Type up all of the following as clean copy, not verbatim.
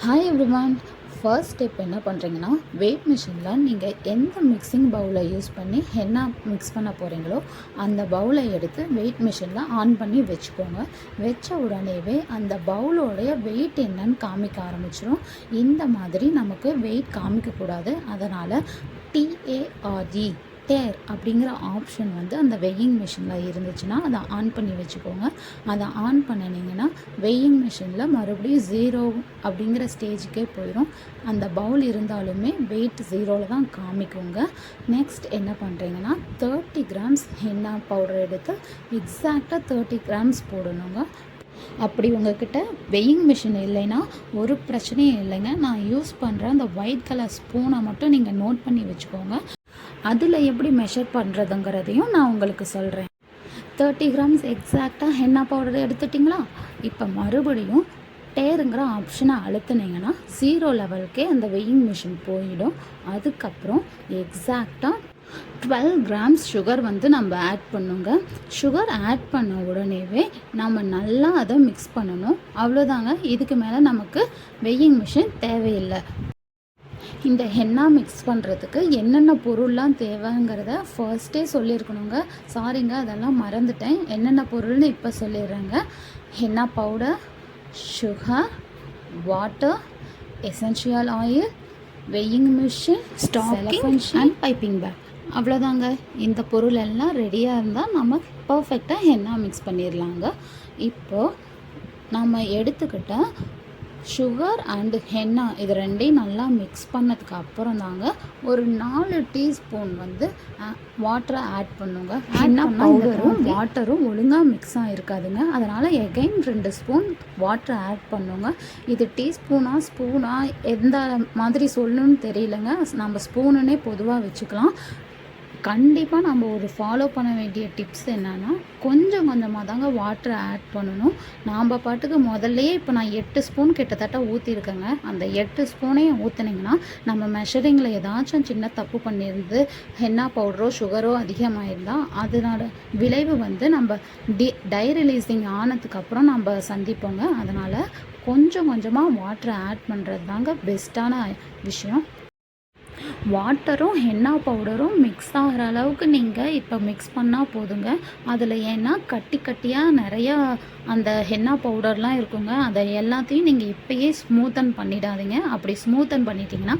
Hi everyone. First step என்ன பண்ணுறீங்கன்னா, wait மிஷினில் நீங்கள் எந்த மிக்சிங் பவுலை யூஸ் பண்ணி ஹென்னா மிக்ஸ் பண்ண போகிறீங்களோ அந்த பவுலை எடுத்து வெயிட் மிஷினில் ஆன் பண்ணி வச்சுக்கோங்க. வச்ச உடனேவே அந்த பவுலோடைய வெயிட் என்னன்னு காமிக்க ஆரம்பிச்சிடும். இந்த மாதிரி நமக்கு வெயிட் காமிக்கக்கூடாது. அதனால் TARE டேர் அப்படிங்கிற ஆப்ஷன் வந்து அந்த வெயிங் மிஷினில் இருந்துச்சுன்னா அதை ஆன் பண்ணி வச்சுக்கோங்க. அதை ஆன் பண்ணினீங்கன்னா வெயிங் மிஷினில் மறுபடியும் 0 அப்படிங்கிற ஸ்டேஜுக்கே போயிடும். அந்த பவுல் இருந்தாலுமே வெயிட் 0ல் தான் காமிக்குங்க. நெக்ஸ்ட் என்ன பண்ணுறீங்கன்னா 30 கிராம்ஸ் ஹென்னா பவுடர் எடுத்து எக்ஸாக்டாக 30 கிராம்ஸ் போடணுங்க. அப்படி உங்கள்கிட்ட வெயிங் மிஷின் இல்லைன்னா ஒரு பிரச்சனையும் இல்லைங்க. நான் யூஸ் பண்ணுற அந்த ஒயிட் கலர் ஸ்பூனை மட்டும் நீங்கள் நோட் பண்ணி வச்சுக்கோங்க. அதில் எப்படி மெஷர் பண்ணுறதுங்கிறதையும் நான் உங்களுக்கு சொல்கிறேன். 30 கிராம்ஸ் எக்ஸாக்டாக ஹென்னா பவுடர் எடுத்துட்டிங்களா? இப்போ மறுபடியும் டேருங்கிற ஆப்ஷனை அழுத்துனீங்கன்னா 0 லெவலுக்கே அந்த வெயிங் மிஷின் போயிடும். அதுக்கப்புறம் எக்ஸாக்டாக 12 கிராம்ஸ் சுகர் வந்து நம்ம ஆட் பண்ணுங்க. சுகர் ஆட் பண்ண உடனேவே நம்ம நல்லா அதை மிக்ஸ் பண்ணணும். அவ்வளோதாங்க. இதுக்கு மேலே நமக்கு வெயிங் மிஷின் தேவையில்லை. இந்த ஹென்னா மிக்ஸ் பண்ணுறதுக்கு என்னென்ன பொருள்லாம் தேவைங்கிறத ஃபர்ஸ்ட்டே சொல்லியிருக்கணுங்க. சாரிங்க, அதெல்லாம் மறந்துட்டேன். என்னென்ன பொருள்னு இப்போ சொல்லிடுறேங்க. Henna powder, sugar, water, essential oil, weighing machine, stacking and piping bag. அவ்வளோதாங்க. இந்த பொருள் எல்லாம் ரெடியாக இருந்தால் நம்ம பர்ஃபெக்டாக ஹென்னா மிக்ஸ் பண்ணிடலாங்க. இப்போது நம்ம எடுத்துக்கிட்ட சுகர் அண்டு ஹென்னா இது ரெண்டையும் நல்லா மிக்ஸ் பண்ணதுக்கு அப்புறம் தாங்க ஒரு 4 டீஸ்பூன் வந்து வாட்டரை ஆட் பண்ணுங்க. ஹென்னா பவுடரும் வாட்டரும் ஒழுங்காக மிக்ஸ் ஆகிருக்காதுங்க. அதனால் எகைன் 2 ஸ்பூன் வாட்டரை ஆட் பண்ணுங்க. இது டீஸ்பூனா ஸ்பூனா எந்த மாதிரி சொல்லணும்னு தெரியலங்க. நம்ம ஸ்பூனுன்னே பொதுவாக வச்சுக்கலாம். கண்டிப்பாக நம்ம ஒரு ஃபாலோ பண்ண வேண்டிய டிப்ஸ் என்னென்னா, கொஞ்சம் கொஞ்சமாக தாங்க வாட்டரை ஆட் பண்ணணும். நாம் பாட்டுக்கு முதல்லையே இப்போ நான் 8 ஸ்பூன் கிட்டத்தட்ட ஊற்றிருக்கேங்க. அந்த 8 ஸ்பூனையும் ஊற்றுனீங்கன்னா நம்ம மெஷரிங்கில் ஏதாச்சும் சின்ன தப்பு பண்ணியிருந்து ஹென்னா பவுடரோ சுகரோ அதிகமாகிருந்தால் அதனோட விளைவு வந்து நம்ம டை ரிலீஸிங் ஆனதுக்கப்புறம் நம்ம சந்திப்போங்க. அதனால் கொஞ்சம் கொஞ்சமாக வாட்டரை ஆட் பண்ணுறது தாங்க பெஸ்ட்டான விஷயம். வாட்டரும் ஹென்னா பவுடரும் மிக்ஸ் ஆகிற அளவுக்கு நீங்கள் இப்போ மிக்ஸ் பண்ணால் போதுங்க. அதில் ஏன்னா கட்டி கட்டியாக நிறையா அந்த ஹென்னா பவுடர்லாம் இருக்குங்க. அதை எல்லாத்தையும் நீங்கள் இப்போயே ஸ்மூத்தன் பண்ணிடாதீங்க. அப்படி ஸ்மூத்தன் பண்ணிட்டீங்கன்னா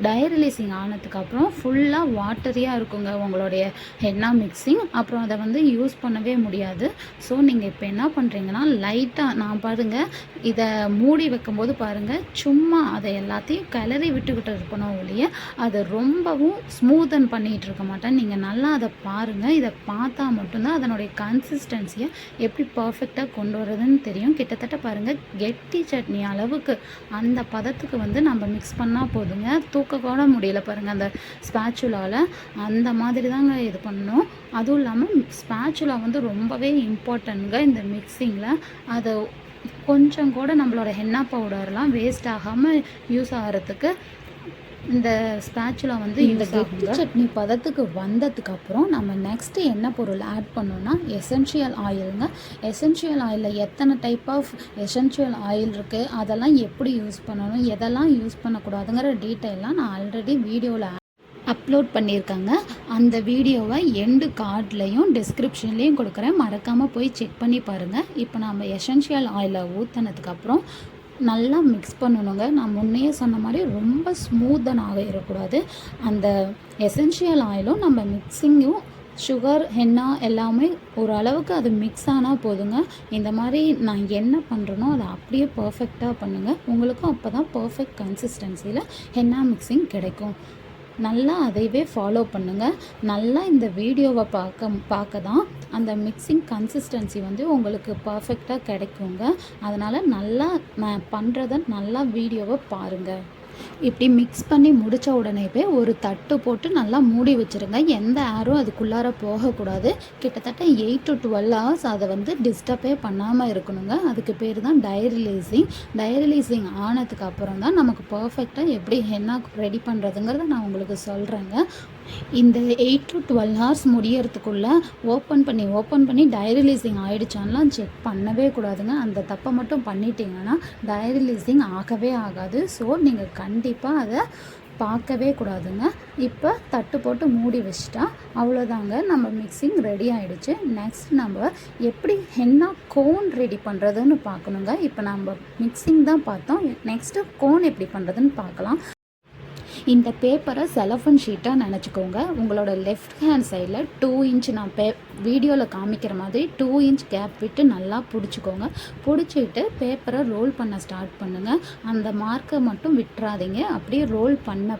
டை ரிலீஸிங் ஆனதுக்கப்புறம் ஃபுல்லாக வாட்டரியாக இருக்குங்க உங்களுடைய ஹென்னா மிக்சிங். அப்புறம் அதை வந்து யூஸ் பண்ணவே முடியாது. ஸோ நீங்கள் இப்போ என்ன பண்ணுறீங்கன்னா லைட்டாக நான் பாருங்கள், இதை மூடி வைக்கும்போது பாருங்கள், சும்மா அதை எல்லாத்தையும் கிளறி விட்டுக்கிட்டு இருக்கணும் ஒழிய அதை ரொம்பவும் ஸ்மூத்தன் பண்ணிகிட்டு இருக்க மாட்டேன். நீங்கள் நல்லா அதை பாருங்கள். இதை பார்த்தா மட்டும்தான் அதனுடைய கன்சிஸ்டன்சியை எப்படி பர்ஃபெக்டாக கொண்டு வரதுன்னு தெரியும். கிட்டத்தட்ட பாருங்கள், கெட்டி சட்னி அளவுக்கு அந்த பதத்துக்கு வந்து நம்ம மிக்ஸ் பண்ணால் போதுங்க. தூக்க கூட முடியல பாருங்கள் அந்த ஸ்பேச்சுலாவில். அந்த மாதிரி தாங்க இது பண்ணணும். அதுவும் இல்லாமல் ஸ்பேச்சுலா வந்து ரொம்பவே இம்பார்ட்டன்ட்ங்க இந்த மிக்சிங்கில். அதை கொஞ்சம் கூட நம்மளோட ஹென்னா பவுடர்லாம் வேஸ்ட் ஆகாமல் யூஸ் ஆகிறதுக்கு இந்த ஸ்பேச்சுலா வந்து இந்த கெட்டி சட்னி பதத்துக்கு வந்ததுக்கப்புறம் நம்ம நெக்ஸ்ட்டு என்ன பொருள் ஆட் பண்ணோன்னா எசென்ஷியல் ஆயிலுங்க. எசென்ஷியல் ஆயிலில் எத்தனை டைப் ஆஃப் எசென்ஷியல் ஆயில் இருக்குது, அதெல்லாம் எப்படி யூஸ் பண்ணணும், எதெல்லாம் யூஸ் பண்ணக்கூடாதுங்கிற டீட்டெயிலாம் நான் ஆல்ரெடி வீடியோவில் அப்லோட் பண்ணியிருக்காங்க. அந்த வீடியோவை எண்டு கார்ட்லேயும் டிஸ்கிரிப்ஷன்லேயும் கொடுக்குறேன். மறக்காமல் போய் செக் பண்ணி பாருங்கள். இப்போ நம்ம எசென்ஷியல் ஆயிலை ஊற்றினதுக்கப்புறம் நல்லா மிக்ஸ் பண்ணணுங்க. நான் முன்னையே சொன்ன மாதிரி ரொம்ப ஸ்மூத்தனாக இருக்கக்கூடாது. அந்த எசென்ஷியல் ஆயிலும் நம்ம மிக்சிங்கும் சுகர் ஹென்னா எல்லாமே ஓரளவுக்கு அது மிக்ஸ் ஆனால் போதுங்க. இந்த மாதிரி நான் என்ன பண்ணுறேனோ அதை அப்படியே பர்ஃபெக்டாக பண்ணுங்கள். உங்களுக்கும் அப்போ தான் பர்ஃபெக்ட் கன்சிஸ்டன்சியில் ஹென்னா மிக்சிங் கிடைக்கும். நல்லா அதைவே ஃபாலோ பண்ணுங்கள். நல்லா இந்த வீடியோவை பார்க்க தான் அந்த மிக்சிங் கன்சிஸ்டன்சி வந்து உங்களுக்கு பர்ஃபெக்டாக கிடைக்குங்க. அதனால் நல்லா நான் பண்ணுறத நல்லா வீடியோவை பாருங்கள். இப்படி மிக்ஸ் பண்ணி முடித்த உடனேவே ஒரு தட்டு போட்டு நல்லா மூடி வச்சுருங்க. எந்த ஏரும் அதுக்குள்ளார போகக்கூடாது. கிட்டத்தட்ட 8 to 12 ஹவர்ஸ் அதை வந்து டிஸ்டர்பே பண்ணாமல் இருக்கணுங்க. அதுக்கு பேர் தான் டை ரிலீஸிங். டை ரிலீஸிங் ஆனதுக்கு அப்புறம் தான் நமக்கு பர்ஃபெக்டாக எப்படி ஹென்னா ரெடி பண்ணுறதுங்கிறத நான் உங்களுக்கு சொல்கிறேங்க. இந்த 8 to 12 ஹார்ஸ் முடியறதுக்குள்ளே ஓப்பன் பண்ணி டயரி ரிலீஸிங் ஆகிடுச்சான்லாம் செக் பண்ணவே கூடாதுங்க. அந்த தப்பை மட்டும் பண்ணிட்டீங்கன்னா டயரி ரிலீஸிங் ஆகவே ஆகாது. ஸோ நீங்கள் கண்டிப்பாக அதை பார்க்கவே கூடாதுங்க. இப்போ தட்டு போட்டு மூடி வச்சுட்டா அவ்வளோதாங்க, நம்ம மிக்சிங் ரெடி ஆகிடுச்சு. நெக்ஸ்ட் நம்ம எப்படி ஹென்னா கோன் ரெடி பண்ணுறதுன்னு பார்க்கணுங்க. இப்போ நம்ம மிக்சிங் தான் பார்த்தோம், நெக்ஸ்ட்டு கோன் எப்படி பண்ணுறதுன்னு பார்க்கலாம். இந்த பேப்பரை செலஃபன் ஷீட்டாக நினச்சிக்கோங்க. உங்களோட லெஃப்ட் ஹேண்ட் சைடில் 2 இன்ச் நான் வீடியோவில் காமிக்கிற மாதிரி 2 இன்ச் கேப் விட்டு நல்லா பிடிச்சிக்கோங்க. பிடிச்சிட்டு பேப்பரை ரோல் பண்ண ஸ்டார்ட் பண்ணுங்கள். அந்த மார்க்கை மட்டும் விட்டுறாதீங்க. அப்படியே ரோல் பண்ண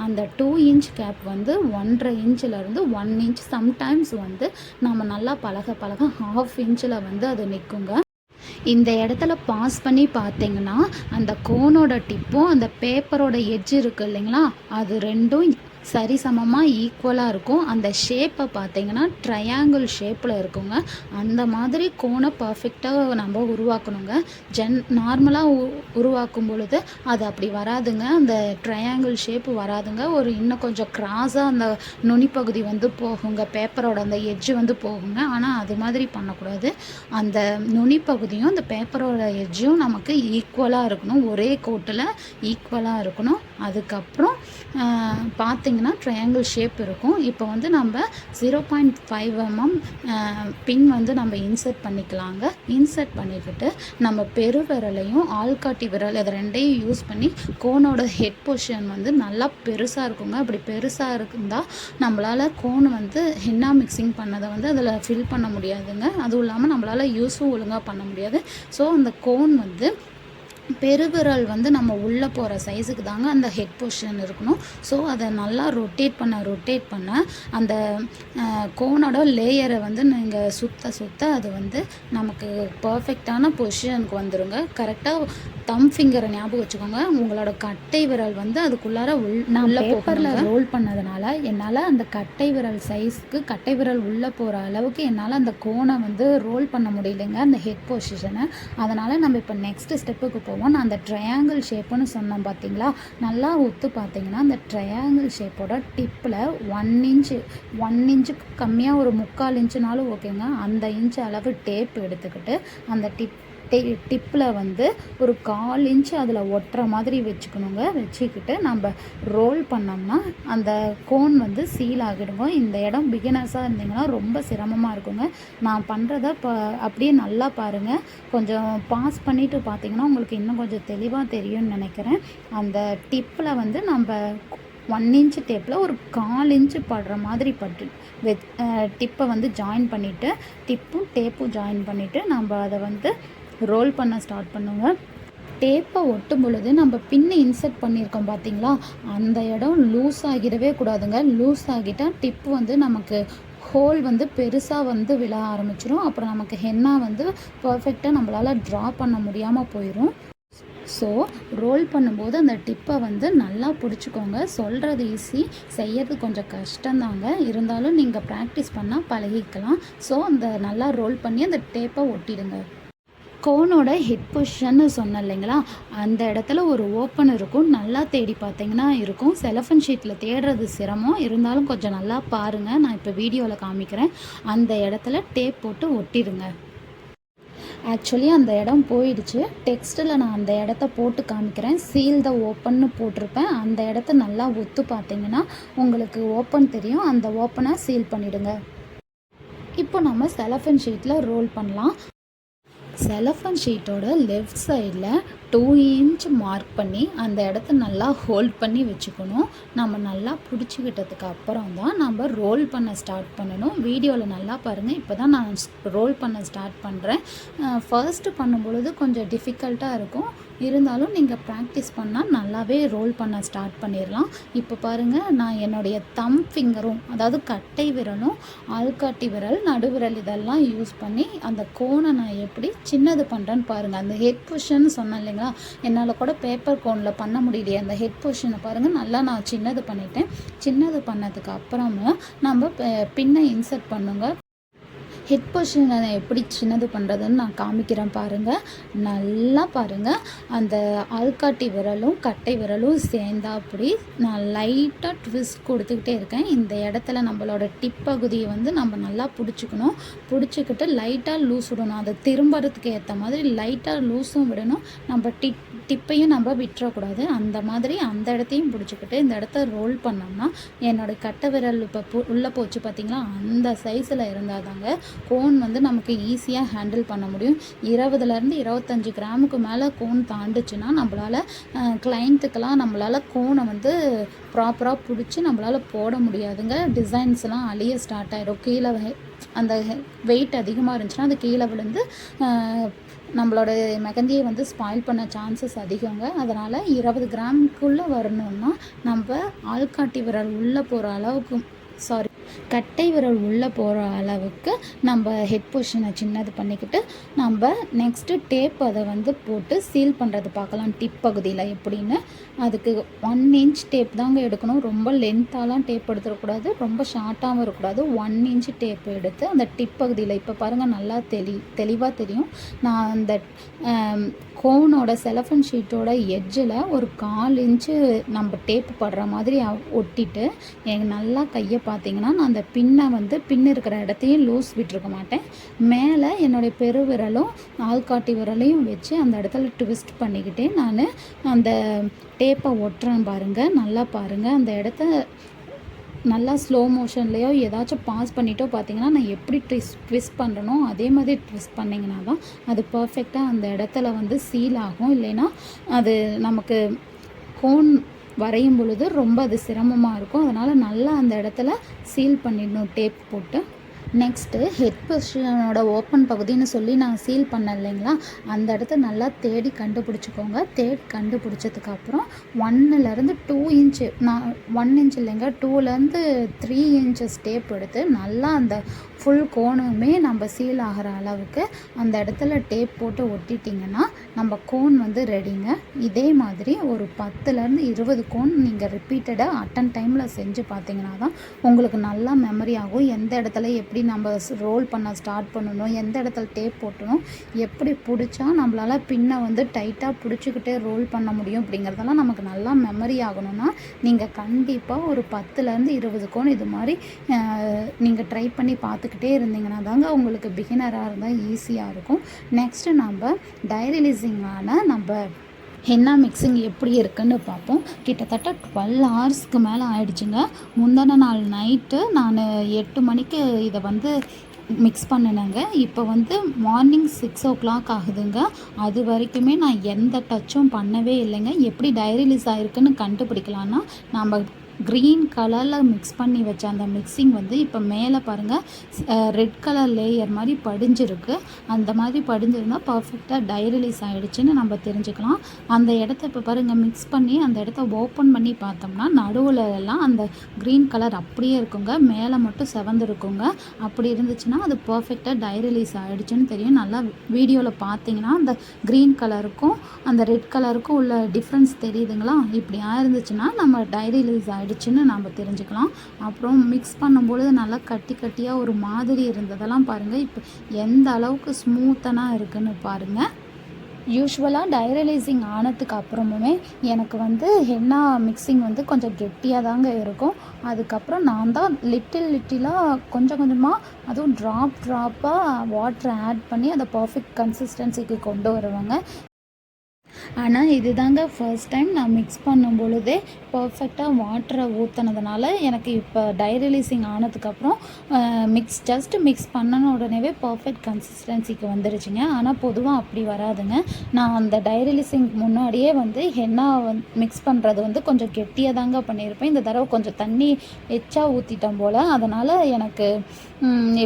அந்த 2 இன்ச் கேப் வந்து 1.5 இன்ச்சிலேருந்து 1 இன்ச், சம்டைம்ஸ் வந்து நம்ம நல்லா பழக 1/2 இன்ச்சில் வந்து அது நிற்குங்க. இந்த இடத்துல பாஸ் பண்ணி பார்த்தீங்கன்னா அந்த கோனோட டிப்பும் அந்த பேப்பரோட எட்ஜ் இருக்குது இல்லைங்களா, அது ரெண்டும் சரிசமமாக ஈக்குவலாக இருக்கும். அந்த ஷேப்பை பார்த்தீங்கன்னா ட்ரையாங்கிள் ஷேப்பில் இருக்குங்க. அந்த மாதிரி கோனை பர்ஃபெக்டாக நம்ம உருவாக்கணுங்க. நார்மலாக உருவாக்கும் பொழுது அது அப்படி வராதுங்க, அந்த ட்ரையாங்கிள் ஷேப்பு வராதுங்க. இன்னும் கொஞ்சம் கிராஸாக அந்த நுனிப்பகுதி வந்து போகுங்க, பேப்பரோட அந்த எட்ஜு வந்து போகுங்க. ஆனால் அது மாதிரி பண்ணக்கூடாது. அந்த நுனிப்பகுதியும் அந்த பேப்பரோட எட்ஜும் நமக்கு ஈக்குவலாக இருக்கணும், ஒரே கோட்டில் ஈக்குவலாக இருக்கணும். அதுக்கப்புறம் பார்த்திங்கன்னா ட்ரையாங்கிள் ஷேப் இருக்கும். இப்போ வந்து நம்ம 0.5 mm பின் வந்து நம்ம இன்சர்ட் பண்ணிக்கலாங்க. இன்சர்ட் பண்ணிக்கிட்டு நம்ம பெருவிரலையும் ஆள்காட்டி விரல் இது ரெண்டையும் யூஸ் பண்ணி கோனோட ஹெட் பொசிஷன் வந்து நல்லா பெருசாக இருக்குங்க. அப்படி பெருசாக இருந்தால் நம்மளால் கோன் வந்து ஹென்னா மிக்சிங் பண்ணதை வந்து அதில் ஃபில் பண்ண முடியாதுங்க. அதுவும் இல்லாமல் நம்மளால் யூஸும் ஒழுங்காக பண்ண முடியாது. ஸோ அந்த கோன் வந்து பெருவிரல் வந்து நம்ம உள்ளே போகிற சைஸுக்கு தாங்க அந்த ஹெட் பொசிஷன் இருக்கணும். ஸோ அதை நல்லா ரொட்டேட் பண்ண அந்த கோனோட லேயரை வந்து நீங்கள் சுத்த அது வந்து நமக்கு பர்ஃபெக்டான பொசிஷனுக்கு வந்துடுங்க. கரெக்டாக தம் ஃபிங்கரை ஞாபகம் வச்சுக்கோங்க. உங்களோட கட்டை விரல் வந்து அதுக்குள்ளார உள்ள பேப்பரில் ரோல் பண்ணதுனால என்னால் அந்த கட்டை விரல் சைஸ்க்கு கட்டை விரல் உள்ளே போகிற அளவுக்கு என்னால் அந்த கோனை வந்து ரோல் பண்ண முடியலைங்க, அந்த ஹெட் பொசிஷனை. அதனால் நம்ம இப்போ நெக்ஸ்ட் ஸ்டெப்புக்கு போவோம். நான் அந்த ட்ரையாங்கிள் ஷேப்புன்னு சொன்னேன் பார்த்தீங்களா, நல்லா ஒத்து பார்த்தீங்கன்னா அந்த ட்ரையாங்கிள் ஷேப்போட டிப்பில் 1 இன்ச்சுக்கு கம்மியாக ஒரு 3/4 இன்ச்சுனாலும் ஓகேங்க, அந்த இன்ச்சு அளவு டேப் எடுத்துக்கிட்டு அந்த டிப்பில் வந்து ஒரு 1/4 இன்ச்சு அதில் ஒட்டுற மாதிரி வச்சுக்கணுங்க. வச்சுக்கிட்டு நம்ம ரோல் பண்ணோம்னா அந்த கோன் வந்து சீல் ஆகிடுங்க. இந்த இடம் பிகினர்ஸாக இருந்தீங்கன்னா ரொம்ப சிரமமாக இருக்குங்க. நான் பண்ணுறத அப்படியே நல்லா பாருங்கள். கொஞ்சம் பாஸ் பண்ணிவிட்டு பார்த்தீங்கன்னா உங்களுக்கு இன்னும் கொஞ்சம் தெளிவாக தெரியும்னு நினைக்கிறேன். அந்த டிப்பில் வந்து நம்ம 1 இன்ச் டேப்பில் ஒரு 1/4 இன்ச்சு படுற மாதிரி டிப்பை வந்து ஜாயின் பண்ணிவிட்டு டிப்பும் டேப்பும் ஜாயின் பண்ணிவிட்டு நம்ம அதை வந்து ரோல் பண்ண ஸ்டார்ட் பண்ணுங்க. டேப்பை ஒட்டும் பொழுது நம்ம பின்னை இன்சர்ட் பண்ணியிருக்கோம் பார்த்தீங்களா, அந்த இடம் லூஸ் ஆகிடவே கூடாதுங்க. லூஸ் ஆகிட்டால் டிப்பு வந்து நமக்கு ஹோல் வந்து பெருசாக வந்து விழ ஆரம்பிச்சிடும். அப்புறம் நமக்கு ஹென்னா வந்து பர்ஃபெக்டாக நம்மளால் ட்ரா பண்ண முடியாமல் போயிடும். ஸோ ரோல் பண்ணும்போது அந்த டிப்பை வந்து நல்லா பிடிச்சிக்கோங்க. சொல்கிறது ஈஸி, செய்யறது கொஞ்சம் கஷ்டம்தாங்க. இருந்தாலும் நீங்கள் ப்ராக்டிஸ் பண்ணால் பழகிக்கலாம். ஸோ அந்த நல்லா ரோல் பண்ணி அந்த டேப்பை ஒட்டிடுங்க. கோனோட ஹெட் பொசிஷன்னு சொன்னேன் இல்லைங்களா, அந்த இடத்துல ஒரு ஓப்பன் இருக்கும். நல்லா தேடி பார்த்தீங்கன்னா இருக்கும். செலஃபன் ஷீட்டில் தேடுறது சிரமம், இருந்தாலும் கொஞ்சம் நல்லா பாருங்கள். நான் இப்போ வீடியோவில் காமிக்கிறேன். அந்த இடத்துல டேப் போட்டு ஒட்டிடுங்க. ஆக்சுவலி அந்த இடம் போயிடுச்சு. டெக்ஸ்ட்டில் நான் அந்த இடத்த போட்டு காமிக்கிறேன். சீல் த ஓப்பன்னு போட்டிருப்பேன். அந்த இடத்த நல்லா ஒத்து பார்த்தீங்கன்னா உங்களுக்கு ஓப்பன் தெரியும். அந்த ஓப்பனை சீல் பண்ணிவிடுங்க. இப்போ நம்ம செலஃபன் ஷீட்டில் ரோல் பண்ணலாம். செலஃபன் ஷீட்டோட லெஃப்ட் சைடில் 2 இன்ச் மார்க் பண்ணி அந்த இடத்த நல்லா ஹோல்ட் பண்ணி வச்சுக்கணும். நம்ம நல்லா பிடிச்சிக்கிட்டதுக்கு அப்புறம் தான் நம்ம ரோல் பண்ண ஸ்டார்ட் பண்ணணும். வீடியோவில் நல்லா பாருங்கள். இப்போ தான் நான் ரோல் பண்ண ஸ்டார்ட் பண்ணுறேன். ஃபர்ஸ்ட்டு பண்ணும்பொழுது கொஞ்சம் டிஃபிகல்ட்டாக இருக்கும். இருந்தாலும் நீங்கள் ப்ராக்டிஸ் பண்ணால் நல்லாவே ரோல் பண்ண ஸ்டார்ட் பண்ணிடலாம். இப்போ பாருங்கள், நான் என்னுடைய தம் ஃபிங்கரும் அதாவது கட்டை விரலும் ஆள்காட்டி விரல் நடுவிரல் இதெல்லாம் யூஸ் பண்ணி அந்த கோனை நான் எப்படி சின்னது பண்ணுறேன்னு பாருங்கள். அந்த ஹெட் பொசிஷன் சொன்னேன் இல்லைங்களா, என்னால் கூட பேப்பர் கோனில் பண்ண முடியலையே. அந்த ஹெட் பொசிஷனை பாருங்கள், நல்லா நான் சின்னது பண்ணிட்டேன். சின்னது பண்ணதுக்கு அப்புறமும் நம்ம பின்னை இன்சர்ட் பண்ணுங்க. ஹெட் பொசிஷனை எப்படி சின்னது பண்ணுறதுன்னு நான் காமிக்கிறேன் பாருங்கள். நல்லா பாருங்கள், அந்த ஆள்காட்டி விரலும் கட்டை விரலும் சேர்ந்தாப்படி நான் லைட்டாக ட்விஸ்ட் கொடுத்துக்கிட்டே இருக்கேன். இந்த இடத்துல நம்மளோட டிப் பகுதியை வந்து நம்ம நல்லா பிடிச்சிக்கணும். பிடிச்சிக்கிட்டு லைட்டாக லூஸ் விடணும். அதை திரும்புறதுக்கு ஏற்ற மாதிரி லைட்டாக லூஸும் விடணும். நம்ம டிப்பையும் நம்ம விட்டுறக்கூடாது. அந்த மாதிரி அந்த இடத்தையும் பிடிச்சிக்கிட்டு இந்த இடத்த ரோல் பண்ணோம்னா என்னோடய கட்டை விரல் இப்போ உள்ளே போச்சு பார்த்திங்களா, அந்த சைஸில் இருந்தால் தாங்க கோன் வந்து நமக்கு ஈஸியாக ஹேண்டில் பண்ண முடியும். 20லேருந்து 25 கிராமுக்கு மேலே கோன் தாண்டுச்சுன்னா நம்மளால் கிளைண்ட்டுக்கெல்லாம் நம்மளால் கோனை வந்து ப்ராப்பராக பிடிச்சி நம்மளால் போட முடியாதுங்க. டிசைன்ஸ்லாம் அழிய ஸ்டார்ட் ஆகிடும். கீழே அந்த வெயிட் அதிகமாக இருந்துச்சுன்னா அது கீழே விழுந்து நம்மளோட மெகந்தியை வந்து ஸ்பாயில் பண்ண சான்சஸ் அதிகங்க. அதனால் 20 கிராமுக்குள்ளே வரணும்னா நம்ம ஆள்காட்டி விரல் உள்ளே போகிற அளவுக்கு கட்டை விரல் உள்ளே போகிற அளவுக்கு நம்ம ஹெட் பொசிஷனை சின்னது பண்ணிக்கிட்டு நம்ம நெக்ஸ்ட்டு டேப் அதை வந்து போட்டு சீல் பண்ணுறது பார்க்கலாம். டிப் பகுதியில் எப்படின்னு அதுக்கு 1 இன்ச் டேப் தாங்க எடுக்கணும். ரொம்ப லென்த்தாலாம் டேப் எடுத்துடக்கூடாது, ரொம்ப ஷார்ட்டாகவும் இருக்கக்கூடாது. 1 இன்ச் டேப் எடுத்து அந்த டிப் பகுதியில் இப்போ பாருங்கள் நல்லா தெளிவாக தெரியும். நான் அந்த கோனோட செலஃபன் ஷீட்டோட எட்ஜில் ஒரு 1/4 இன்ச்சு நம்ம டேப்பு படுற மாதிரி ஒட்டிட்டு எனக்கு நல்லா கையை பார்த்தீங்கன்னா நான் அந்த பின் இருக்கிற இடத்தையும் லூஸ் விட்டுருக்க மாட்டேன். மேலே என்னுடைய பெருவிரலும் ஆள்காட்டி விரலையும் வச்சு அந்த இடத்துல ட்விஸ்ட் பண்ணிக்கிட்டே நான் அந்த டேப்பை ஒட்டுறேன் பாருங்கள். நல்லா பாருங்கள், அந்த இடத்த நல்லா ஸ்லோ மோஷன்லேயோ ஏதாச்சும் பாஸ் பண்ணிட்டோ பார்த்தீங்கன்னா நான் எப்படி ட்விஸ்ட் பண்ணுறனோ அதே மாதிரி ட்விஸ்ட் பண்ணிங்கன்னா தான் அது பர்ஃபெக்டாக அந்த இடத்துல வந்து சீல் ஆகும். இல்லைன்னா அது நமக்கு கோன் வரையும் பொழுது ரொம்ப அது சிரமமாக இருக்கும். அதனால் நல்லா அந்த இடத்துல சீல் பண்ணிடணும் டேப் போட்டு. நெக்ஸ்ட்டு ஹெட் பொசிஷனோட ஓப்பன் பகுதின்னு சொல்லி நான் சீல் பண்ணேன் இல்லைங்களா, அந்த இடத்த நல்லா தேடி கண்டுபிடிச்சிக்கோங்க. கண்டுபிடிச்சதுக்கப்புறம் 1லேருந்து 2 இன்ச்சு, நான் 1 இன்ச் இல்லைங்க 2லேருந்து 3 இன்ச்சஸ் டேப் எடுத்து நல்லா அந்த ஃபுல் கோனுமே நம்ம சீல் ஆகிற அளவுக்கு அந்த இடத்துல டேப் போட்டு ஒட்டிட்டிங்கன்னா நம்ம கோன் வந்து ரெடிங்க. இதே மாதிரி ஒரு 10லேருந்து 20 கோன் நீங்கள் ரிப்பீட்டடாக அட்டன் டைமில் செஞ்சு பார்த்தீங்கன்னா தான் உங்களுக்கு நல்லா மெமரி ஆகும். எந்த இடத்துல எப்படி நம்ம ரோல் பண்ண ஸ்டார்ட் பண்ணணும், எந்த இடத்துல டேப் போட்டணும், எப்படி பிடிச்சா நம்மளால் பின்னை வந்து டைட்டாக பிடிச்சிக்கிட்டே ரோல் பண்ண முடியும் அப்படிங்கிறதெல்லாம் நமக்கு நல்லா மெமரி ஆகணும்னா நீங்கள் கண்டிப்பாக ஒரு 10லேருந்து 20 கோன் இது மாதிரி நீங்கள் ட்ரை பண்ணி பார்த்துக்கிட்டே இருந்தீங்கன்னா தாங்க உங்களுக்கு பிகினராக இருந்தால் ஈஸியாக இருக்கும். நெக்ஸ்ட்டு நம்ம டை ரிலீஸிங்கான நம்ம ஹென்னா மிக்சிங் எப்படி இருக்குன்னு பார்ப்போம். கிட்டத்தட்ட 12 ஹவர்ஸ்க்கு மேலே ஆயிடுச்சுங்க. முந்தின நாள் நைட்டு நான் 8 மணிக்கு இதை வந்து மிக்ஸ் பண்ணினேங்க. இப்போ வந்து மார்னிங் 6 o'clock ஆகுதுங்க. அது வரைக்குமே நான் எந்த டச்சும் பண்ணவே இல்லைங்க. எப்படி டை ரிலீஸ் ஆகிருக்குன்னு கண்டுபிடிக்கலான்னா நம்ம க்ரீன் கலரில் மிக்ஸ் பண்ணி வச்ச அந்த மிக்சிங் வந்து இப்போ மேலே பாருங்கள் ரெட் கலர் லேயர் மாதிரி படிஞ்சிருக்கு. அந்த மாதிரி படிஞ்சிருந்தால் பர்ஃபெக்டாக டை ரிலீஸ் ஆகிடுச்சின்னு நம்ம தெரிஞ்சுக்கலாம். அந்த இடத்த இப்போ பாருங்கள் மிக்ஸ் பண்ணி அந்த இடத்த ஓப்பன் பண்ணி பார்த்தோம்னா நடுவில் எல்லாம் அந்த க்ரீன் கலர் அப்படியே இருக்குங்க, மேலே மட்டும் செவந்திருக்குங்க. அப்படி இருந்துச்சுன்னா அது பர்ஃபெக்டாக டை ரிலீஸ் ஆகிடுச்சின்னு தெரியும். நல்லா வீடியோவில் பார்த்தீங்கன்னா அந்த க்ரீன் கலருக்கும் அந்த ரெட் கலருக்கும் உள்ள டிஃப்ரென்ஸ் தெரியுதுங்களா. இப்படி ஆயிருந்துச்சுன்னா நம்ம டை ரிலீஸ் ஆகிடுச்சுன்னு நம்ம தெரிஞ்சுக்கலாம். அப்புறம் மிக்ஸ் பண்ணும்பொழுது நல்லா கட்டியாக ஒரு மாதிரி இருந்ததெல்லாம் பாருங்கள் இப்போ எந்த அளவுக்கு ஸ்மூத்தனாக இருக்குன்னு பாருங்கள். யூஸ்வலாக டை ரிலீஸிங் ஆனதுக்கு அப்புறமுமே எனக்கு வந்து ஹென்னா மிக்சிங் வந்து கொஞ்சம் கெட்டியாக தாங்க இருக்கும். அதுக்கப்புறம் நான் தான் லிட்டிலாக கொஞ்சமாக அதுவும் ட்ராப்பாக வாட்டரை ஆட் பண்ணி அதை பர்ஃபெக்ட் கன்சிஸ்டன்சிக்கு கொண்டு வருவாங்க. ஆனால் இது தாங்க ஃபர்ஸ்ட் டைம் நான் மிக்ஸ் பண்ணும் பொழுதே பர்ஃபெக்டாக வாட்டரை ஊற்றினதுனால எனக்கு இப்போ டை ரிலீஸிங் ஆனதுக்கப்புறம் ஜஸ்ட் மிக்ஸ் பண்ணன உடனேவே பர்ஃபெக்ட் கன்சிஸ்டன்சிக்கு வந்துருச்சுங்க. ஆனால் பொதுவாக அப்படி வராதுங்க. நான் அந்த டை ரிலீஸிங் முன்னாடியே வந்து ஹென்னா மிக்ஸ் பண்ணுறது வந்து கொஞ்சம் கெட்டியாக தாங்க பண்ணியிருப்பேன். இந்த தடவை கொஞ்சம் தண்ணி எச்சா ஊற்றிட்டேன் போல், அதனால் எனக்கு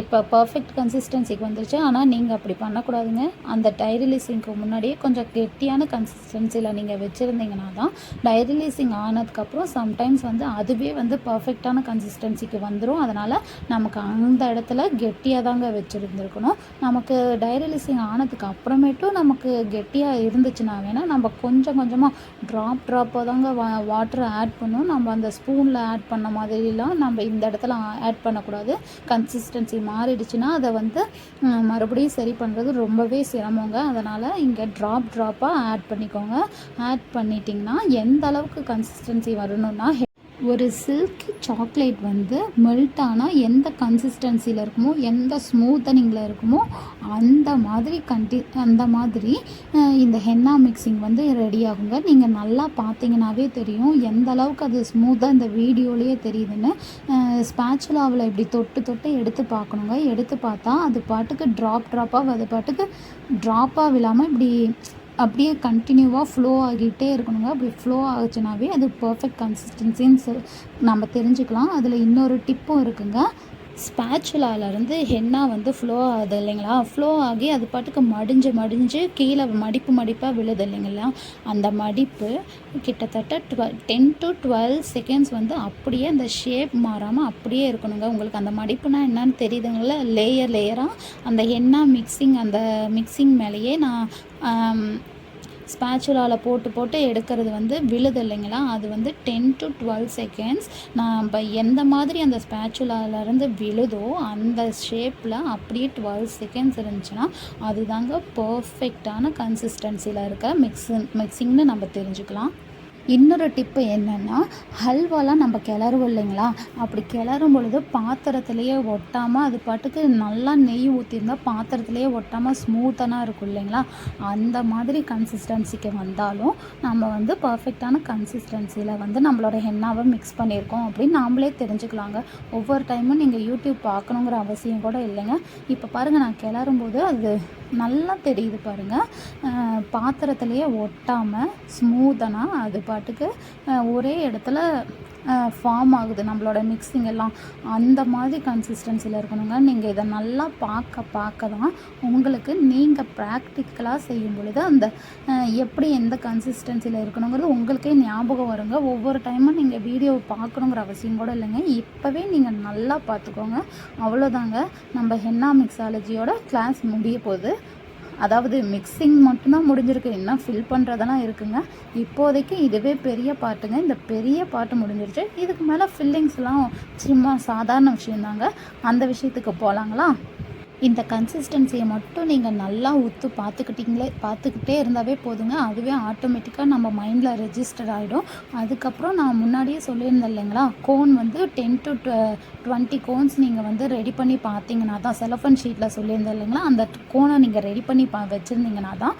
இப்போ பர்ஃபெக்ட் கன்சிஸ்டன்சிக்கு வந்துருச்சு. ஆனால் நீங்கள் அப்படி பண்ணக்கூடாதுங்க. அந்த டை ரிலீஸிங்க்கு முன்னாடியே கொஞ்சம் கெட்டியான கன்சிஸ்டன்சியில் நீங்கள் வச்சுருந்தீங்கன்னா தான் டை ரிலீஸிங் ஆனதுக்கப்புறம் சம்டைம்ஸ் வந்து அதுவே வந்து பர்ஃபெக்டான கன்சிஸ்டன்சிக்கு வந்துடும். அதனால் நமக்கு அந்த இடத்துல கெட்டியாக தாங்க வச்சுருந்துருக்கணும். நமக்கு டை ரிலீஸிங் ஆனதுக்கு அப்புறமேட்டும் நமக்கு கெட்டியாக இருந்துச்சுன்னா வேணால் நம்ம கொஞ்சம் கொஞ்சமாக ட்ராப்பாக தாங்க வாட்டரை ஆட் பண்ணணும். நம்ம அந்த ஸ்பூனில் ஆட் பண்ண மாதிரிலாம் நம்ம இந்த இடத்துல ஆட் பண்ணக்கூடாது. கன்சிஸ்டன்சி மாறிடுச்சுன்னா அதை வந்து மறுபடியும் சரி பண்ணுறது ரொம்பவே சிரமங்க. அதனால் இங்கே ட்ராப்பாக ஆட் பண்ணிக்கோங்க. ஆட் பண்ணிட்டிங்கன்னா எந்த அளவுக்கு கன்சிஸ்டன்சி வரணும்னா ஒரு சில்கி சாக்லேட் வந்து மெல்ட் ஆனால் எந்த கன்சிஸ்டன்சியில் இருக்குமோ எந்த ஸ்மூத்தனிங்கில் இருக்குமோ அந்த மாதிரி இந்த ஹென்னா மிக்சிங் வந்து ரெடி ஆகுங்க. நீங்கள் நல்லா பார்த்தீங்கன்னாவே தெரியும் எந்த அளவுக்கு அது ஸ்மூத்தாக இந்த வீடியோலேயே தெரியுதுன்னு. ஸ்பேச்சுலாவில் இப்படி தொட்டு எடுத்து பார்க்கணுங்க. எடுத்து பார்த்தா அது பாட்டுக்கு ட்ராப்பாக அது பாட்டுக்கு ட்ராப்பாக விழாமல் இப்படி அப்படியே கண்டினியூவாக ஃப்ளோ ஆகிட்டே இருக்கணுங்க. அப்படி ஃப்ளோ ஆகுச்சுனாவே அது பர்ஃபெக்ட் கன்சிஸ்டன்சின்னு நம்ம தெரிஞ்சுக்கலாம். அதில் இன்னொரு டிப்பும் இருக்குங்க. ஸ்பேச்சுலாவிலேருந்து ஹென்னா வந்து ஃப்ளோ ஆகுது இல்லைங்களா, ஃப்ளோ ஆகி அது பாட்டுக்கு மடிஞ்சு கீழே மடிப்பாக விழுது இல்லைங்களா, அந்த மடிப்பு கிட்டத்தட்ட 10 to 12 செகண்ட்ஸ் வந்து அப்படியே அந்த ஷேப் மாறாமல் அப்படியே இருக்கணுங்க. உங்களுக்கு அந்த மடிப்புனா என்னன்னு தெரியுதுங்களா, லேயராக அந்த ஹென்னா அந்த மிக்சிங் மேலேயே நான் ஸ்பேச்சுலாவில் போட்டு எடுக்கிறது வந்து விழுது இல்லைங்களா, அது வந்து 10 to 12 செகண்ட்ஸ் நம்ம எந்த மாதிரி அந்த ஸ்பேச்சுலாவிலேருந்து விழுதோ அந்த ஷேப்பில் அப்படியே 12 செகண்ட்ஸ் இருந்துச்சுன்னா அதுதாங்க பர்ஃபெக்டான கன்சிஸ்டன்சியில் இருக்க மிக்சிங்னு நம்ம தெரிஞ்சுக்கலாம். இன்னொரு டிப்பு என்னென்னா, ஹல்வாலாம் நம்ம கிளறுவோம் இல்லைங்களா, அப்படி கிளறும் பொழுது பாத்திரத்துலேயே ஒட்டாமல் அது பாட்டுக்கு நல்லா நெய் ஊற்றிருந்தால் பாத்திரத்துலேயே ஒட்டாமல் ஸ்மூத்தனாக இருக்கும் இல்லைங்களா, அந்த மாதிரி கன்சிஸ்டன்சிக்கு வந்தாலும் நம்ம வந்து பர்ஃபெக்டான கன்சிஸ்டன்சியில் வந்து நம்மளோட ஹென்னாவை மிக்ஸ் பண்ணியிருக்கோம் அப்படின்னு நாமளே தெரிஞ்சுக்கலாங்க. ஒவ்வொரு டைமும் நீங்கள் யூடியூப் பார்க்கணுங்கிற அவசியம் கூட இல்லைங்க. இப்போ பாருங்கள், நான் கிளறும்போது அது நல்லா தெரியுது பாருங்கள், பாத்திரத்துலேயே ஒட்டாமல் ஸ்மூத்தனாக அது பாட்டுக்கு ஒரே இடத்துல ஃபார்ம் ஆகுது நம்மளோட மிக்சிங் எல்லாம். அந்த மாதிரி கன்சிஸ்டன்சியில் இருக்கணுங்க. நீங்கள் இதை நல்லா பார்க்க தான் உங்களுக்கு நீங்கள் ப்ராக்டிக்கலாக செய்யும் பொழுது அந்த எப்படி எந்த கன்சிஸ்டன்சியில் இருக்கணுங்கிறது உங்களுக்கே ஞாபகம் வருங்க. ஒவ்வொரு டைமும் நீங்கள் வீடியோ பார்க்கணுங்கிற அவசியம் கூட இல்லைங்க. இப்போவே நீங்கள் நல்லா பார்த்துக்கோங்க. அவ்வளோதாங்க, நம்ம ஹென்னா மிக்ஸாலஜியோட கிளாஸ் முடிய போகுது. அதாவது மிக்சிங் மட்டும்தான் முடிஞ்சிருக்கு, இன்னும் ஃபில் பண்ணுறதெல்லாம் இருக்குங்க. இப்போதைக்கு இதுவே பெரிய பாட்டுங்க. இந்த பெரிய பாட்டு முடிஞ்சிருச்சு. இதுக்கு மேலே ஃபில்லிங்ஸ்லாம் சும்மா சாதாரண விஷயந்தாங்க. அந்த விஷயத்துக்கு போகலாங்களா? இந்த கன்சிஸ்டன்சியை மட்டும் நீங்கள் நல்லா உத்து பார்த்துக்கிட்டே இருந்தாவே போதுங்க. அதுவே ஆட்டோமேட்டிக்காக நம்ம மைண்டில் ரெஜிஸ்டர் ஆகிடும். அதுக்கப்புறம் நான் முன்னாடியே சொல்லியிருந்தேன் இல்லைங்களா, கோன் வந்து 10 to 20 கோன்ஸ் நீங்கள் வந்து ரெடி பண்ணி பார்த்தீங்கன்னா தான், செலஃபன் ஷீட்டில் சொல்லியிருந்தேன் இல்லைங்களா, அந்த கோனை நீங்கள் ரெடி பண்ணி வச்சுருந்தீங்கன்னா தான்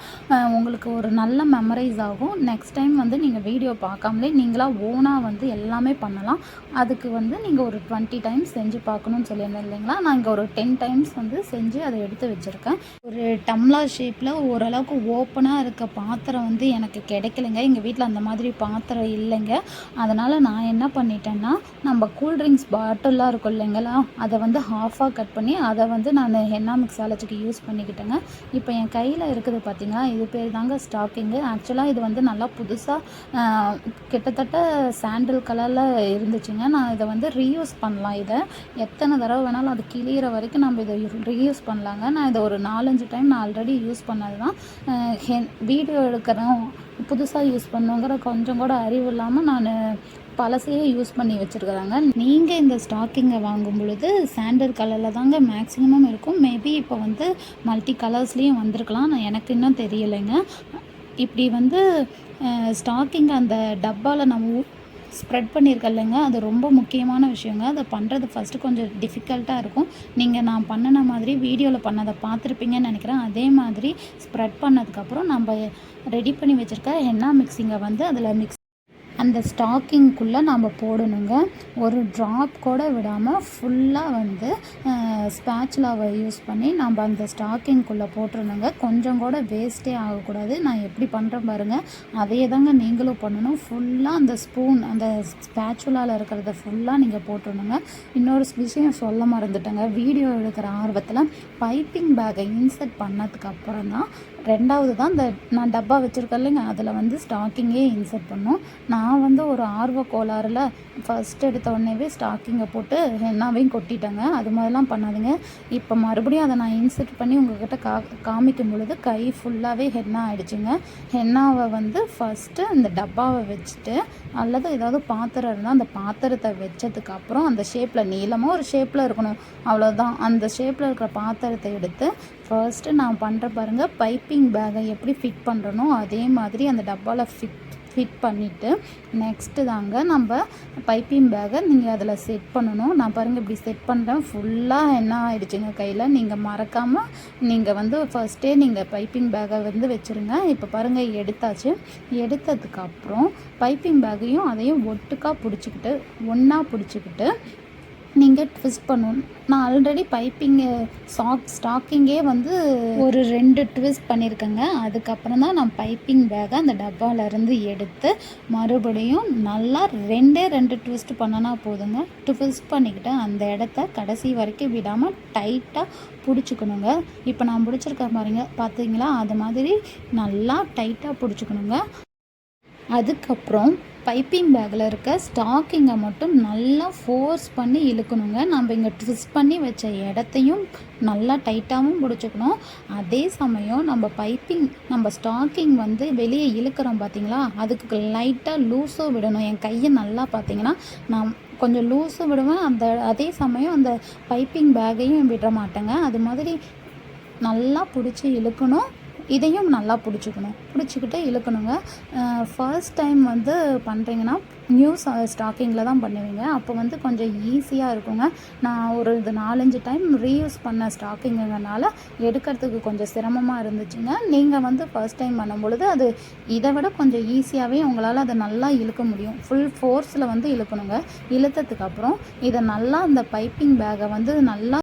உங்களுக்கு ஒரு நல்ல மெமரைஸ் ஆகும். நெக்ஸ்ட் டைம் வந்து நீங்கள் வீடியோ பார்க்காமலே நீங்களாக ஓனாக வந்து எல்லாமே பண்ணலாம். அதுக்கு வந்து நீங்கள் ஒரு 20 டைம்ஸ் செஞ்சு பார்க்கணுன்னு சொல்லியிருந்தேன் இல்லைங்களா, நான் இங்கே ஒரு 10 டைம்ஸ் வந்து செஞ்சு அதை எடுத்து வச்சுருக்கேன். ஒரு டம்ளர் ஷேப்பில் ஓரளவுக்கு ஓப்பனாக இருக்க பாத்திரம் வந்து எனக்கு கிடைக்கலைங்க. எங்கள் வீட்டில் அந்த மாதிரி பாத்திரம் இல்லைங்க. அதனால் நான் என்ன பண்ணிட்டேன்னா, நம்ம கூல்ட்ரிங்க்ஸ் பாட்டிலாக இருக்கும் இல்லைங்களா, அதை வந்து ஹாஃபாக கட் பண்ணி அதை வந்து நான் ஹென்னா மிக்ஸாலஜிக்கு யூஸ் பண்ணிக்கிட்டேங்க. இப்போ என் கையில் இருக்குது பார்த்தீங்களா, இது பேர் தாங்க ஸ்டாக்கிங்கு. ஆக்சுவலாக இது வந்து நல்லா புதுசாக கிட்டத்தட்ட சாண்டில் கலரில் இருந்துச்சுங்க. நான் இதை வந்து ரீயூஸ் பண்ணலாம். இதை எத்தனை தடவை வேணாலும் அது கிளியிற வரைக்கும் நம்ம இதை ரீயூஸ் பண்ணலாங்க. நான் இதை ஒரு 4-5 டைம் நான் ஆல்ரெடி யூஸ் பண்ணது தான். வீடியோ எடுக்கிறோம், புதுசாக யூஸ் பண்ணுங்கிற கொஞ்சம் கூட அறிவு இல்லாமல் நான் பழசையே யூஸ் பண்ணி வச்சுருக்குறாங்க. நீங்கள் இந்த ஸ்டாக்கிங்கை வாங்கும் பொழுது சாண்டல் கலரில் தாங்க மேக்ஸிமம் இருக்கும். மேபி இப்போ வந்து மல்டி கலர்ஸ்லேயும் வந்திருக்கலாம், நான் எனக்கு இன்னும் தெரியலைங்க. இப்படி வந்து ஸ்டாக்கிங் அந்த டப்பாவில் நம்ம ஸ்ப்ரெட் பண்ணியிருக்கலைங்க, அது ரொம்ப முக்கியமான விஷயங்க. அதை பண்ணுறது ஃபஸ்ட்டு கொஞ்சம் டிஃபிகல்ட்டாக இருக்கும். நீங்கள் நான் பண்ணின மாதிரி வீடியோவில் பண்ணதை பார்த்துருப்பீங்கன்னு நினைக்கிறேன். அதே மாதிரி ஸ்ப்ரெட் பண்ணதுக்கப்புறம் நம்ம ரெடி பண்ணி வச்சுருக்க ஹென்னா மிக்சிங்கை வந்து அதில் அந்த ஸ்டாக்கிங்குள்ளே நம்ம போடணுங்க. ஒரு ட்ராப் கூட விடாமல் ஃபுல்லாக வந்து ஸ்பேச்சுலாவை யூஸ் பண்ணி நம்ம அந்த ஸ்டாக்கிங்குள்ளே போட்டுருணுங்க. கொஞ்சம் கூட வேஸ்ட்டே ஆகக்கூடாது. நான் எப்படி பண்ணுறேன் பாருங்கள், அதே தாங்க நீங்களும் பண்ணணும். ஃபுல்லாக அந்த ஸ்பூன் அந்த ஸ்பேச்சுலாவில் இருக்கிறத ஃபுல்லாக நீங்கள் போட்டுருணுங்க. இன்னொரு விஷயம் சொல்ல மறந்துட்டேங்க, வீடியோ எடுக்கிற ஆர்வத்தில் பைப்பிங் பேக்கை இன்சர்ட் பண்ணதுக்கப்புறம் தான் 2வது தான் இந்த நான் டப்பா வச்சுருக்கேன் இல்லைங்க, அதில் வந்து ஸ்டாக்கிங்கே இன்சர்ட் பண்ணணும். நான் வந்து ஒரு ஆர்வ கோளாறில் ஃபஸ்ட் எடுத்த உடனேவே ஸ்டாக்கிங்கை போட்டு ஹென்னாவையும் கொட்டிட்டேங்க. அது மாதிரிலாம் பண்ணாதீங்க. இப்போ மறுபடியும் அதை நான் இன்சர்ட் பண்ணி உங்கள்கிட்ட காமிக்கும் பொழுது கை ஃபுல்லாகவே ஹென்னா ஆகிடுச்சுங்க. ஹென்னாவை வந்து ஃபஸ்ட்டு இந்த டப்பாவை வச்சுட்டு அல்லது ஏதாவது பாத்திரம் இருந்தால் அந்த பாத்திரத்தை வச்சதுக்கப்புறம் அந்த ஷேப்பில் நீளமாக ஒரு ஷேப்பில் இருக்கணும், அவ்வளோதான். அந்த ஷேப்பில் இருக்கிற பாத்திரத்தை எடுத்து ஃபர்ஸ்ட்டு நான் பண்ணுற பாருங்கள், பைப்பிங் பேக்கை எப்படி ஃபிட் பண்ணுறனோ அதே மாதிரி அந்த டப்பாவில் ஃபிட் பண்ணிவிட்டு நெக்ஸ்ட்டு தாங்க நம்ம பைப்பிங் பேக்கை நீங்கள் அதில் செட் பண்ணணும். நான் பாருங்கள் இப்படி செட் பண்ணுறேன், ஃபுல்லாக என்ன ஆகிடுச்சுங்க கையில். நீங்கள் மறக்காமல் நீங்கள் வந்து ஃபர்ஸ்ட்டே நீங்கள் பைப்பிங் பேக்கை வந்து வச்சுருங்க. இப்போ பாருங்கள் எடுத்தாச்சு. எடுத்ததுக்கப்புறம் பைப்பிங் பேக்கையும் அதையும் ஒட்டுக்காக ஒன்றா பிடிச்சிக்கிட்டு நீங்கள் ட்விஸ்ட் பண்ணணும். நான் ஆல்ரெடி பைப்பிங்கு ஸ்டாக்கிங்கே வந்து ஒரு 2 ட்விஸ்ட் பண்ணியிருக்கேங்க. அதுக்கப்புறம் தான் நான் பைப்பிங் பேக்கை அந்த டப்பாவிலேருந்து எடுத்து மறுபடியும் நல்லா 2 ட்விஸ்ட் பண்ணினா போதுங்க. ட்விஸ்ட் பண்ணிக்கிட்டு அந்த இடத்த கடைசி வரைக்கும் விடாமல் டைட்டாக பிடிச்சிக்கணுங்க. இப்போ நான் பிடிச்சிருக்க பாருங்க, பார்த்தீங்களா? அது மாதிரி நல்லா டைட்டாக பிடிச்சிக்கணுங்க. அதுக்கப்புறம் பைப்பிங் பேக்கில் இருக்க ஸ்டாக்கிங்கை மட்டும் நல்லா ஃபோர்ஸ் பண்ணி இழுக்கணுங்க. நம்ம இங்கே ட்விஸ்ட் பண்ணி வச்ச இடத்தையும் நல்லா டைட்டாகவும் பிடிச்சிக்கணும். அதே சமயம் நம்ம ஸ்டாக்கிங் வந்து வெளியே இழுக்கிறோம் பார்த்தீங்களா, அதுக்கு லைட்டாக லூஸும் விடணும். என் கையை நல்லா பார்த்தீங்கன்னா நான் கொஞ்சம் லூஸும் விடுவேன், அதே சமயம் அந்த பைப்பிங் பேக்கையும் விட மாட்டேங்க. அது மாதிரி நல்லா பிடிச்சி இழுக்கணும். இதையும் நல்லா பிடிச்சிக்கிட்டு இழுக்கணுங்க. ஃபர்ஸ்ட் டைம் வந்து பண்ணுறீங்கன்னா நியூ ஸ்டாக்கிங்கில் தான் பண்ணுவீங்க. அப்போ வந்து கொஞ்சம் ஈஸியாக இருக்குங்க. நான் ஒரு 4-5 டைம் ரீயூஸ் பண்ண ஸ்டாக்கிங்குங்கனால எடுக்கிறதுக்கு கொஞ்சம் சிரமமாக இருந்துச்சுங்க. நீங்கள் வந்து ஃபர்ஸ்ட் டைம் பண்ணும்பொழுது அது இதை விட கொஞ்சம் ஈஸியாகவே உங்களால் அதை நல்லா இழுக்க முடியும். ஃபுல் ஃபோர்ஸில் வந்து இழுக்கணுங்க. இழுத்ததுக்கப்புறம் இதை நல்லா அந்த பைப்பிங் பேக்கை வந்து நல்லா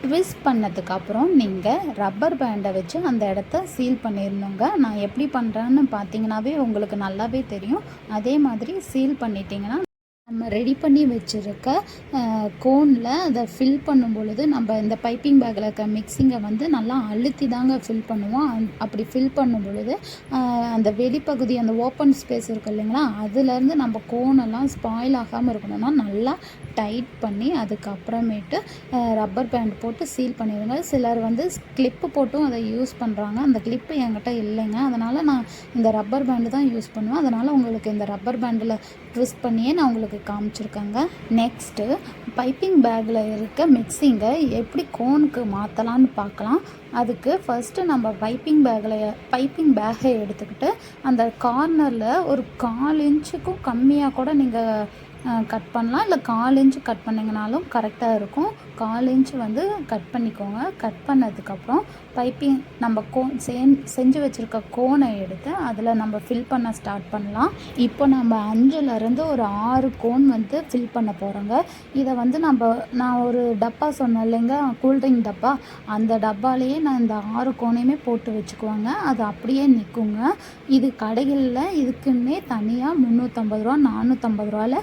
ட்விஸ்ட் பண்ணதுக்கப்புறம் நீங்கள் ரப்பர் பேண்டை வச்சு அந்த இடத்த சீல் பண்ணிடணுங்க. நான் எப்படி பண்ணுறேன்னு பார்த்தீங்கன்னாவே உங்களுக்கு நல்லாவே தெரியும். அதே மாதிரி சீல் பண்ணிட்டீங்கன்னா நம்ம ரெடி பண்ணி வச்சுருக்க கோனில் அதை ஃபில் பண்ணும் பொழுது நம்ம இந்த பைப்பிங் பேக்கில் இருக்க மிக்சிங்கை வந்து நல்லா அழுத்தி தாங்க ஃபில் பண்ணுவோம். அப்படி ஃபில் பண்ணும் பொழுது அந்த வெளிப்பகுதி அந்த ஓப்பன் ஸ்பேஸ் இருக்குது இல்லைங்களா, அதுலேருந்து நம்ம கோனெல்லாம் ஸ்பாயில் ஆகாமல் இருக்கணும்னா நல்லா டைட் பண்ணி அதுக்கப்புறமேட்டு ரப்பர் பேண்ட் போட்டு சீல் பண்ணிடுங்க. சிலர் வந்து கிளிப்பு போட்டும் அதை யூஸ் பண்ணுறாங்க. அந்த கிளிப்பு என்கிட்ட இல்லைங்க, அதனால் நான் இந்த ரப்பர் பேண்டு தான் யூஸ் பண்ணுவேன். அதனால் உங்களுக்கு இந்த ரப்பர் பேண்டில் ட்விஸ்ட் பண்ணியே நான் உங்களுக்கு காமிச்சிருக்காங்க. நெக்ஸ்ட்டு பைப்பிங் பேக்கில் இருக்க மிக்சிங்கை எப்படி கோனுக்கு மாற்றலான்னு பார்க்கலாம். அதுக்கு ஃபஸ்ட்டு நம்ம பைப்பிங் பேக்கை எடுத்துக்கிட்டு அந்த கார்னரில் ஒரு 4 இன்ச்சுக்கும் கம்மியாக கூட நீங்கள் கட் பண்ணலாம், இல்லை 4 இன்ச்சு கட் பண்ணிங்கனாலும் கரெக்டாக இருக்கும். 4 இன்ச்சு வந்து கட் பண்ணிக்கோங்க. கட் பண்ணதுக்கப்புறம் பைப்பிங் நம்ம செஞ்சு வச்சுருக்க கோனை எடுத்து அதில் நம்ம ஃபில் பண்ண ஸ்டார்ட் பண்ணலாம். இப்போ நம்ம 5லேருந்து ஒரு 6 கோன் வந்து ஃபில் பண்ண போகிறோங்க. இதை வந்து நான் ஒரு டப்பா சொன்னேன் இல்லைங்க, கூல்ட்ரிங்க் டப்பா, அந்த டப்பாலேயே நான் இந்த 6 கோனையுமே போட்டு வச்சுக்குவாங்க. அது அப்படியே நிற்குங்க. இது கடைகளில் இதுக்குன்னே தனியாக 350 ரூபா 450 ரூபாயில்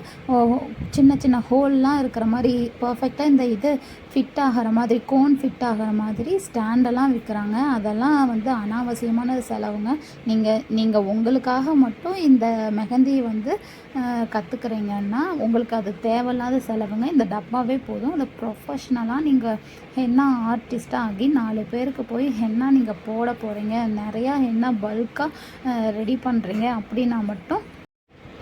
சின்ன சின்ன ஹோல்லாம் இருக்கிற மாதிரி பர்ஃபெக்டாக இந்த இது ஃபிட் ஆகிற மாதிரி கோன் ஃபிட் ஆகிற மாதிரி ஸ்டாண்டெல்லாம் விற்கிறாங்க. அதெல்லாம் வந்து அனாவசியமான செலவுங்க. நீங்கள் உங்களுக்காக மட்டும் இந்த மெஹந்தியை வந்து கற்றுக்குறீங்கன்னா உங்களுக்கு அது தேவையில்லாத செலவுங்க. இந்த டப்பாவே போதும். அதை ப்ரொஃபஷ்னலாக நீங்கள் ஹென்னா ஆர்டிஸ்ட்டாக ஆகி 4 பேருக்கு போய் ஹென்னா நீங்கள் போட போகிறீங்க, நிறையா ஹென்னா பல்காக ரெடி பண்ணுறீங்க அப்படின்னா மட்டும்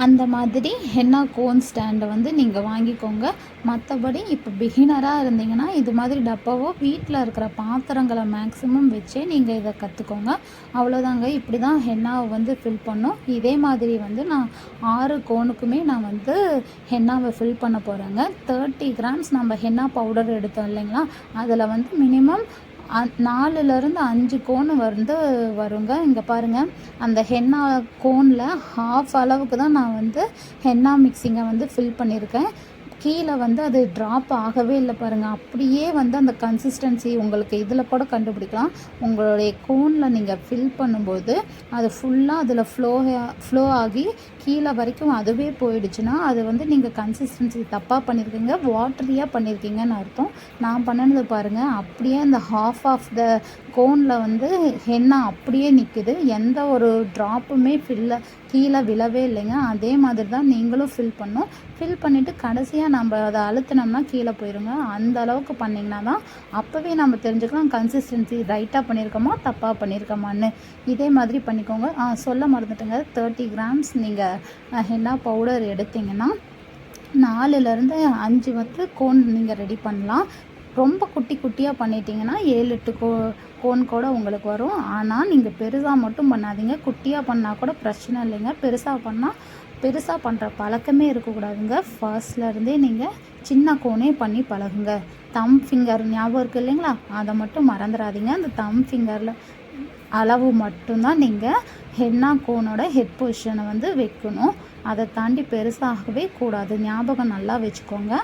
அந்த மாதிரி ஹென்னா கோன் ஸ்டாண்டை வந்து நீங்கள் வாங்கிக்கோங்க. மற்றபடி இப்போ பிகினராக இருந்தீங்கன்னா இது மாதிரி டப்பாவோ வீட்டில் இருக்கிற பாத்திரங்களை மேக்ஸிமம் வச்சே நீங்கள் இதை கற்றுக்கோங்க. அவ்வளோதாங்க. இப்படி தான் ஹென்னாவை வந்து ஃபில் பண்ணோம். இதே மாதிரி வந்து நான் 6 கோனுக்குமே நான் வந்து ஹென்னாவை ஃபில் பண்ண போகிறேங்க. 30 கிராம்ஸ் நம்ம ஹென்னா பவுடர் எடுத்தோம் இல்லைங்களா, அதில் வந்து மினிமம் 4லேருந்து 5 கோன் வந்து வருங்க. இங்கே பாருங்கள், அந்த ஹென்னா கோனில் ½ அளவுக்கு தான் நான் வந்து ஹென்னா மிக்சிங்கை வந்து ஃபில் பண்ணியிருக்கேன். கீழே வந்து அது ட்ராப் ஆகவே இல்லை பாருங்கள். அப்படியே வந்து அந்த கன்சிஸ்டன்சி உங்களுக்கு இதில் கூட கண்டுபிடிக்கலாம். உங்களுடைய கோனில் நீங்கள் ஃபில் பண்ணும்போது அது ஃபுல்லாக அதில் ஃப்ளோ ஆகி கீழே வரைக்கும் அதுவே போயிடுச்சுன்னா அது வந்து நீங்கள் கன்சிஸ்டன்சி தப்பாக பண்ணியிருக்கீங்க, வாட்டரியாக பண்ணியிருக்கீங்கன்னு அர்த்தம். நான் பண்ணினது பாருங்கள், அப்படியே அந்த ஹாஃப் ஆஃப் த கோனில் வந்து ஹென்னா அப்படியே நிற்குது, எந்த ஒரு ட்ராப்புமே கீழே விழவே இல்லைங்க. அதே மாதிரி தான் நீங்களும் ஃபில் பண்ணிவிட்டு கடைசியாக நம்ம அதை அழுத்தினோம்னா கீழே போயிடுங்க. அந்த அளவுக்கு பண்ணிங்கன்னா தான் அப்போவே நம்ம தெரிஞ்சுக்கலாம் கன்சிஸ்டன்சி ரைட்டாக பண்ணியிருக்கோமா தப்பாக பண்ணியிருக்கோமான்னு. இதே மாதிரி பண்ணிக்கோங்க. சொல்ல மறந்துட்டுங்க, 30 கிராம்ஸ் நீங்கள் ஹென்னா பவுடர் எடுத்திங்கன்னா 4லேருந்து 5 வந்து கோன் நீங்கள் ரெடி பண்ணலாம். ரொம்ப குட்டி குட்டியாக பண்ணிட்டீங்கன்னா 7-8 கோன் கூட உங்களுக்கு வரும். ஆனால் நீங்கள் பெருசாக மட்டும் பண்ணாதீங்க. குட்டியாக பண்ணால் கூட பிரச்சனை இல்லைங்க. பெருசாக பண்ணுற பழக்கமே இருக்கக்கூடாதுங்க. ஃபர்ஸ்ட்லேருந்தே நீங்கள் சின்ன கோனே பண்ணி பழகுங்க. தம் ஃபிங்கர் ஞாபகம் இருக்குது இல்லைங்களா, அதை மட்டும் மறந்துடாதீங்க. அந்த தம் ஃபிங்கரில் அளவு மட்டும்தான் நீங்கள் ஹென்னா கோனோட ஹெட் பொசிஷனை வந்து வைக்கணும். அதை தாண்டி பெருசாகவே கூடாது. ஞாபகம் நல்லா வச்சுக்கோங்க.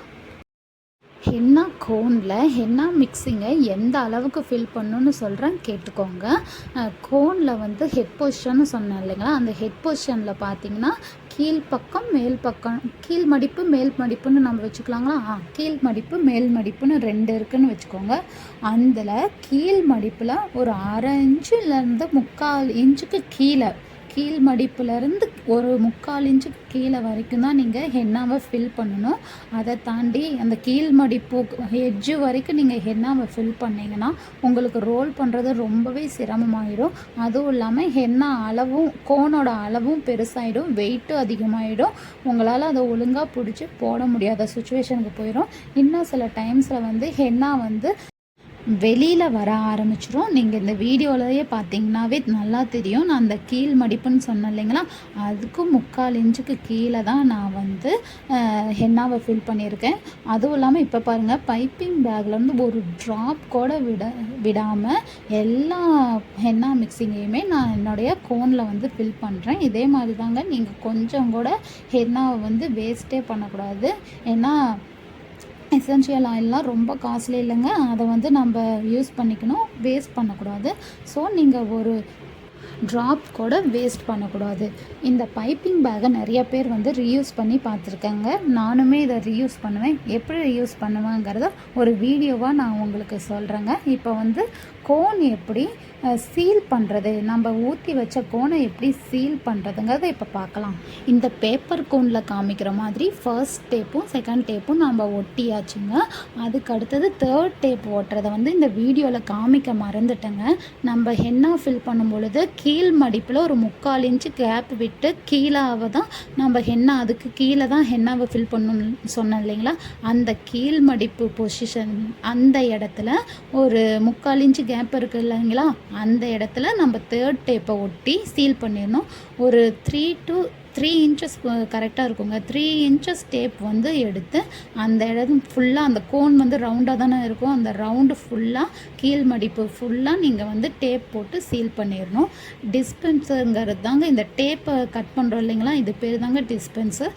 ஹென்னா கோனில் ஹென்னா மிக்ஸிங்கை எந்த அளவுக்கு ஃபில் பண்ணணுன்னு சொல்கிறேன், கேட்டுக்கோங்க. கோனில் வந்து ஹெட் பொசிஷன்னு சொன்னேன் இல்லைங்களா, அந்த ஹெட் பொசிஷனில் பார்த்தீங்கன்னா கீழ்ப்பக்கம் மேல் பக்கம், கீழ் மடிப்பு மேல் மடிப்புன்னு நம்ம வச்சுக்கலாங்களா. கீழ் மடிப்பு மேல் மடிப்புன்னு 2 இருக்குதுன்னு வச்சுக்கோங்க. அதில் கீழ் மடிப்பில் ஒரு 1/2 இன்ச்சுலேருந்து 3/4 இன்ச்சுக்கு கீழ் மடிப்புலேருந்து ஒரு 3/4 இன்ச்சுக்கு கீழே வரைக்கும் தான் நீங்கள் ஹென்னாவை ஃபில் பண்ணணும். அதை தாண்டி அந்த கீழ் மடிப்பு எட்ஜு வரைக்கும் நீங்கள் ஹென்னாவை ஃபில் பண்ணிங்கன்னா உங்களுக்கு ரோல் பண்ணுறது ரொம்பவே சிரமமாயிடும். அதுவும் இல்லாமல் ஹென்னா அளவும் கோனோட அளவும் பெருசாகிடும், வெயிட்டும் அதிகமாகிடும். உங்களால் அதை ஒழுங்காக பிடிச்சி போட முடியாத சுச்சுவேஷனுக்கு போயிடும். இன்னும் சில டைம்ஸில் வந்து ஹென்னா வந்து வெளியில் வர ஆரம்பிச்சிடும். நீங்கள் இந்த வீடியோவிலேயே பார்த்தீங்கன்னாவே நல்லா தெரியும். நான் அந்த கீழ் மடிப்புன்னு சொன்னேன் இல்லைங்களா, அதுக்கும் 3/4 இன்ச்சுக்கு கீழே தான் நான் வந்து ஹென்னாவை ஃபில் பண்ணியிருக்கேன். அதுவும் இல்லாமல் இப்போ பாருங்கள், பைப்பிங் பேக்லேருந்து ஒரு ட்ராப் கூட விடாமல் எல்லா ஹென்னா மிக்ஸிங்கையுமே நான் என்னுடைய கோனில் வந்து ஃபில் பண்ணுறேன். இதே மாதிரி தாங்க நீங்கள் கொஞ்சம் கூட ஹென்னாவை வந்து வேஸ்ட்டே பண்ணக்கூடாது. ஏன்னா எசென்ஷியல் ஆயிலெலாம் ரொம்ப காஸ்ட்லி இல்லைங்க, அதை வந்து நம்ம யூஸ் பண்ணிக்கணும், வேஸ்ட் பண்ணக்கூடாது. ஸோ நீங்கள் ஒரு ட்ராப் கூட வேஸ்ட் பண்ணக்கூடாது. இந்த பைப்பிங் பேக்கை நிறைய பேர் வந்து ரீயூஸ் பண்ணி பார்த்துருக்காங்க. நானுமே இதை ரீயூஸ் பண்ணுவேன். எப்படி ரீயூஸ் பண்ணுவேங்கிறத ஒரு வீடியோவாக நான் உங்களுக்கு சொல்கிறேங்க. இப்போ வந்து கோன் எப்படி சீல் பண்ணுறது, நம்ம ஊற்றி வச்ச கோனை எப்படி சீல் பண்ணுறதுங்கிறத இப்போ பார்க்கலாம். இந்த பேப்பர் கோனில் காமிக்கிற மாதிரி ஃபர்ஸ்ட் டேப்பும் செகண்ட் டேப்பும் நம்ம ஒட்டியாச்சுங்க. அதுக்கு அடுத்தது தேர்ட் டேப் ஓட்டுறதை வந்து இந்த வீடியோவில் காமிக்க மறந்துட்டேங்க. நம்ம ஹென்னா ஃபில் பண்ணும் பொழுது கீழ் மடிப்பில் ஒரு 3/4 இன்ச்சு கேப் விட்டு கீழாவை தான் நம்ம அதுக்கு கீழே தான் ஹென்னாவை ஃபில் பண்ணணும்னு சொன்னேன் இல்லைங்களா, அந்த கீழ் மடிப்பு பொசிஷன் அந்த இடத்துல ஒரு 3/4 இன்ச்சு கேப் இருக்குது இல்லைங்களா, அந்த இடத்துல நம்ம தேர்ட் டேப்பை ஒட்டி சீல் பண்ணிடணும். ஒரு 3 இன்ச்சஸ் கரெக்டாக இருக்குங்க. 3 இன்ச்சஸ் டேப் வந்து எடுத்து அந்த இடம் ஃபுல்லாக, அந்த கோன் வந்து ரவுண்டாக தானே இருக்கும், அந்த ரவுண்டு ஃபுல்லாக கீழ் மடிப்பு ஃபுல்லாக நீங்கள் வந்து டேப் போட்டு சீல் பண்ணிடணும். டிஸ்பென்சருங்கிறது தாங்க இந்த டேப்பை கட் பண்ணுறோம் இல்லைங்களா, இது பேர் தாங்க டிஸ்பென்சர்.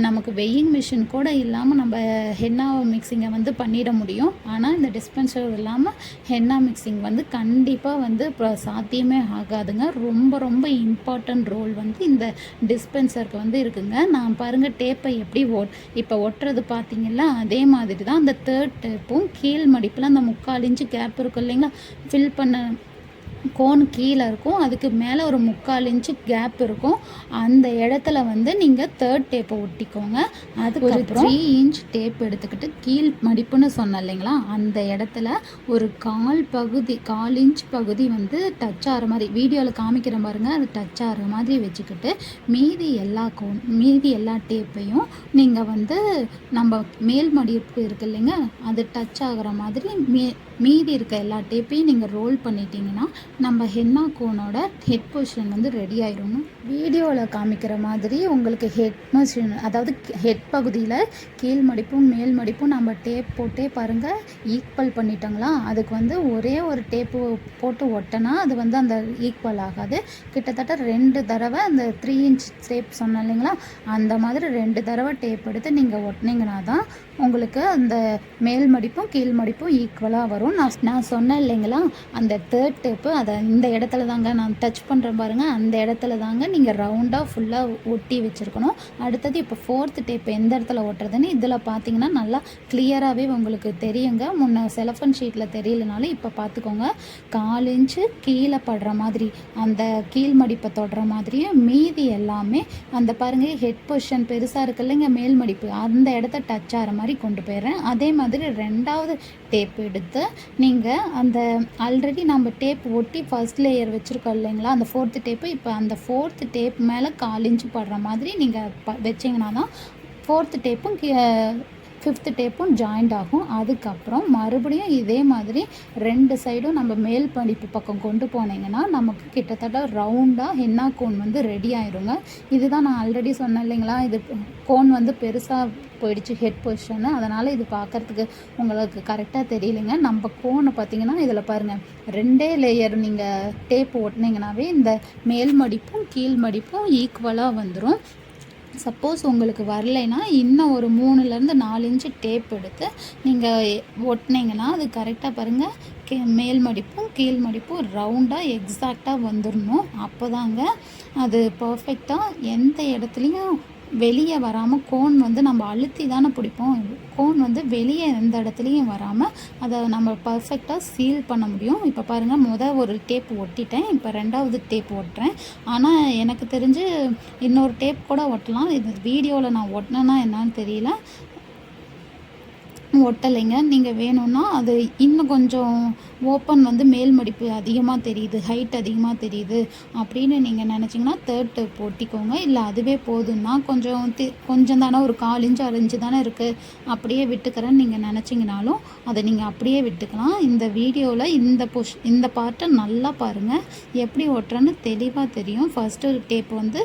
நமக்கு வெயிங் மிஷின் கூட இல்லாமல் நம்ம ஹென்னா மிக்சிங்கை வந்து பண்ணிட முடியும். ஆனால் இந்த டிஸ்பென்சர் இல்லாமல் ஹென்னா மிக்சிங் வந்து கண்டிப்பாக வந்து சாத்தியமே ஆகாதுங்க. ரொம்ப ரொம்ப இம்பார்ட்டன்ட் ரோல் வந்து இந்த டிஸ்பென்சருக்கு வந்து இருக்குங்க. நான் பாருங்கள் டேப்பை எப்படி இப்போ ஒட்டுறது பார்த்தீங்களா, அதே மாதிரி தான் அந்த தேர்ட் டேப்பும் கீழ் மடிப்பில் அந்த 3/4 இன்ச்சு கேப் இருக்கும் இல்லைங்களா, ஃபில் பண்ண கோன் கீழே இருக்கும், அதுக்கு மேலே ஒரு 3/4 இன்ச்சு கேப் இருக்கும். அந்த இடத்துல வந்து நீங்கள் தேர்ட் டேப்பை ஒட்டிக்கோங்க. அதுக்கு ஒரு 3 இன்ச் டேப் எடுத்துக்கிட்டு கீழ் மடிப்புன்னு சொன்னேன் இல்லைங்களா, அந்த இடத்துல ஒரு 1/4 இன்ச் பகுதி வந்து டச் ஆகிற மாதிரி வீடியோவில் காமிக்கிற பாருங்க, அது டச் ஆகிற மாதிரி வச்சுக்கிட்டு மீதி எல்லா டேப்பையும் நீங்கள் வந்து நம்ம மேல் மடிப்பு இருக்குது இல்லைங்க, அது டச் ஆகிற மாதிரி மீதி இருக்க எல்லா டேப்பையும் நீங்கள் ரோல் பண்ணிட்டீங்கன்னா நம்ம ஹென்னா கோனோட ஹெட் பொசிஷன் வந்து ரெடி ஆயிரும். வீடியோவில் காமிக்கிற மாதிரி உங்களுக்கு ஹெட் பொசிஷன், அதாவது ஹெட் பகுதியில் கீழ் மடிப்பும் மேல் மடிப்பும் நம்ம டேப் போட்டே பாருங்கள் ஈக்குவல் பண்ணிட்டோங்களா. அதுக்கு வந்து ஒரே ஒரு டேப்பு போட்டு ஒட்டினா அது வந்து அந்த ஈக்குவல் ஆகாது. கிட்டத்தட்ட 2 தடவை அந்த 3 இன்ச் டேப் சொன்னேன் இல்லைங்களா, அந்த மாதிரி 2 தடவை டேப் எடுத்து நீங்கள் ஒட்டினீங்கன்னா தான் உங்களுக்கு அந்த மேல் மடிப்பும் கீழ் மடிப்பும் ஈக்குவலாக வரும். நான் சொன்னேன் இல்லைங்களா, அந்த 3rd டேப்பு அதை இந்த இடத்துல தாங்க நான் டச் பண்ணுறேன் பாருங்கள், அந்த இடத்துல தாங்க நீங்கள் ரவுண்டாக ஃபுல்லாக ஒட்டி வச்சுருக்கணும். அடுத்தது இப்போ 4th டேப் எந்த இடத்துல ஒட்டுறதுன்னு இதில் பார்த்தீங்கன்னா நல்லா கிளியராகவே உங்களுக்கு தெரியுங்க. முன்ன செலஃபன் ஷீட்டில் தெரியலனாலும் இப்போ பார்த்துக்கோங்க. 4 இன்ச்சு கீழே படுற மாதிரி அந்த கீழ் மடிப்பை தொடுற மாதிரியும் மீதி எல்லாமே அந்த பாருங்கள் ஹெட் பொசிஷன் பெருசாக இருக்கு இல்லைங்க, மேல் மடிப்பு அந்த இடத்த டச் ஆகிற மாதிரி கொண்டு போயிடுறேன். அதே மாதிரி 2வது டேப் எடுத்து நீங்கள் அந்த ஆல்ரெடி நம்ம டேப் ஒட்டி ஃபர்ஸ்ட் லேயர் வச்சுருக்கோம் இல்லைங்களா, அந்த 4th டேப்பு, இப்போ அந்த 4th டேப் மேலே 4 இன்ச்சு படுற மாதிரி நீங்கள் வச்சிங்கன்னா தான் 4th டேப்பும் 5th டேப்பும் ஜாயிண்ட் ஆகும். அதுக்கப்புறம் மறுபடியும் இதே மாதிரி 2 சைடும் நம்ம மேல் மடிப்பு பக்கம் கொண்டு போனீங்கன்னா நமக்கு கிட்டத்தட்ட ரவுண்டாக ஹென்னா கோன் வந்து ரெடி ஆயிருங்க. இதுதான் நான் ஆல்ரெடி சொன்னேன் இல்லைங்களா, இது கோன் வந்து பெருசாக போயிடுச்சு ஹெட் பொசிஷனு, அதனால் இது பார்க்குறதுக்கு உங்களுக்கு கரெக்டாக தெரியலைங்க. நம்ம கோனை பார்த்திங்கன்னா இதில் பாருங்கள் 2 லேயர் நீங்கள் டேப் ஓட்டினீங்கன்னாவே இந்த மேல் மடிப்பும் கீழ் மடிப்பும் ஈக்குவலாக வந்துடும். சப்போஸ் உங்களுக்கு வரலைன்னா இன்னும் ஒரு 3லேருந்து 4 இன்ச்சு டேப் எடுத்து நீங்கள் ஒட்டினீங்கன்னா அது கரெக்டாக பாருங்கள் மேல் மடிப்பும் கீழ் மடிப்பும் ரவுண்டாக எக்ஸாக்டாக வந்துடணும். அப்போ தாங்க அது பர்ஃபெக்டாக எந்த இடத்துலையும் வெளியே வராமல், கோன் வந்து நம்ம அழுத்தி தானே பிடிப்போம், கோன் வந்து வெளியே எந்த இடத்துலையும் வராமல் அதை நம்ம பர்ஃபெக்டாக சீல் பண்ண முடியும். இப்போ பாருங்கள் ஒரு டேப் ஒட்டிட்டேன், இப்போ 2வது டேப் ஒட்டுறேன். ஆனால் எனக்கு தெரிஞ்சு இன்னொரு டேப் கூட ஒட்டலாம். இது வீடியோவில் நான் ஒட்டினேன்னா என்னான்னு தெரியல, ஒட்டலைங்க. நீங்கள் வேணும்னா அது இன்னும் கொஞ்சம் ஓப்பன் வந்து மேல் மடிப்பு அதிகமாக தெரியுது, ஹைட் அதிகமாக தெரியுது அப்படின்னு நீங்கள் நினச்சிங்கன்னா 3rd டேப் ஒட்டிக்கோங்க. இல்லை அதுவே போதுன்னா கொஞ்சம் தானே, ஒரு 4 இன்ச்சு 6 இன்ச்சு தானே இருக்குது, அப்படியே விட்டுக்கிறேன்னு நீங்கள் நினச்சிங்கனாலும் அதை நீங்கள் அப்படியே விட்டுக்கலாம். இந்த வீடியோவில் இந்த பார்ட்டை நல்லா பாருங்கள், எப்படி ஒட்டுறேன்னு தெளிவாக தெரியும். ஃபஸ்ட்டு டேப் வந்து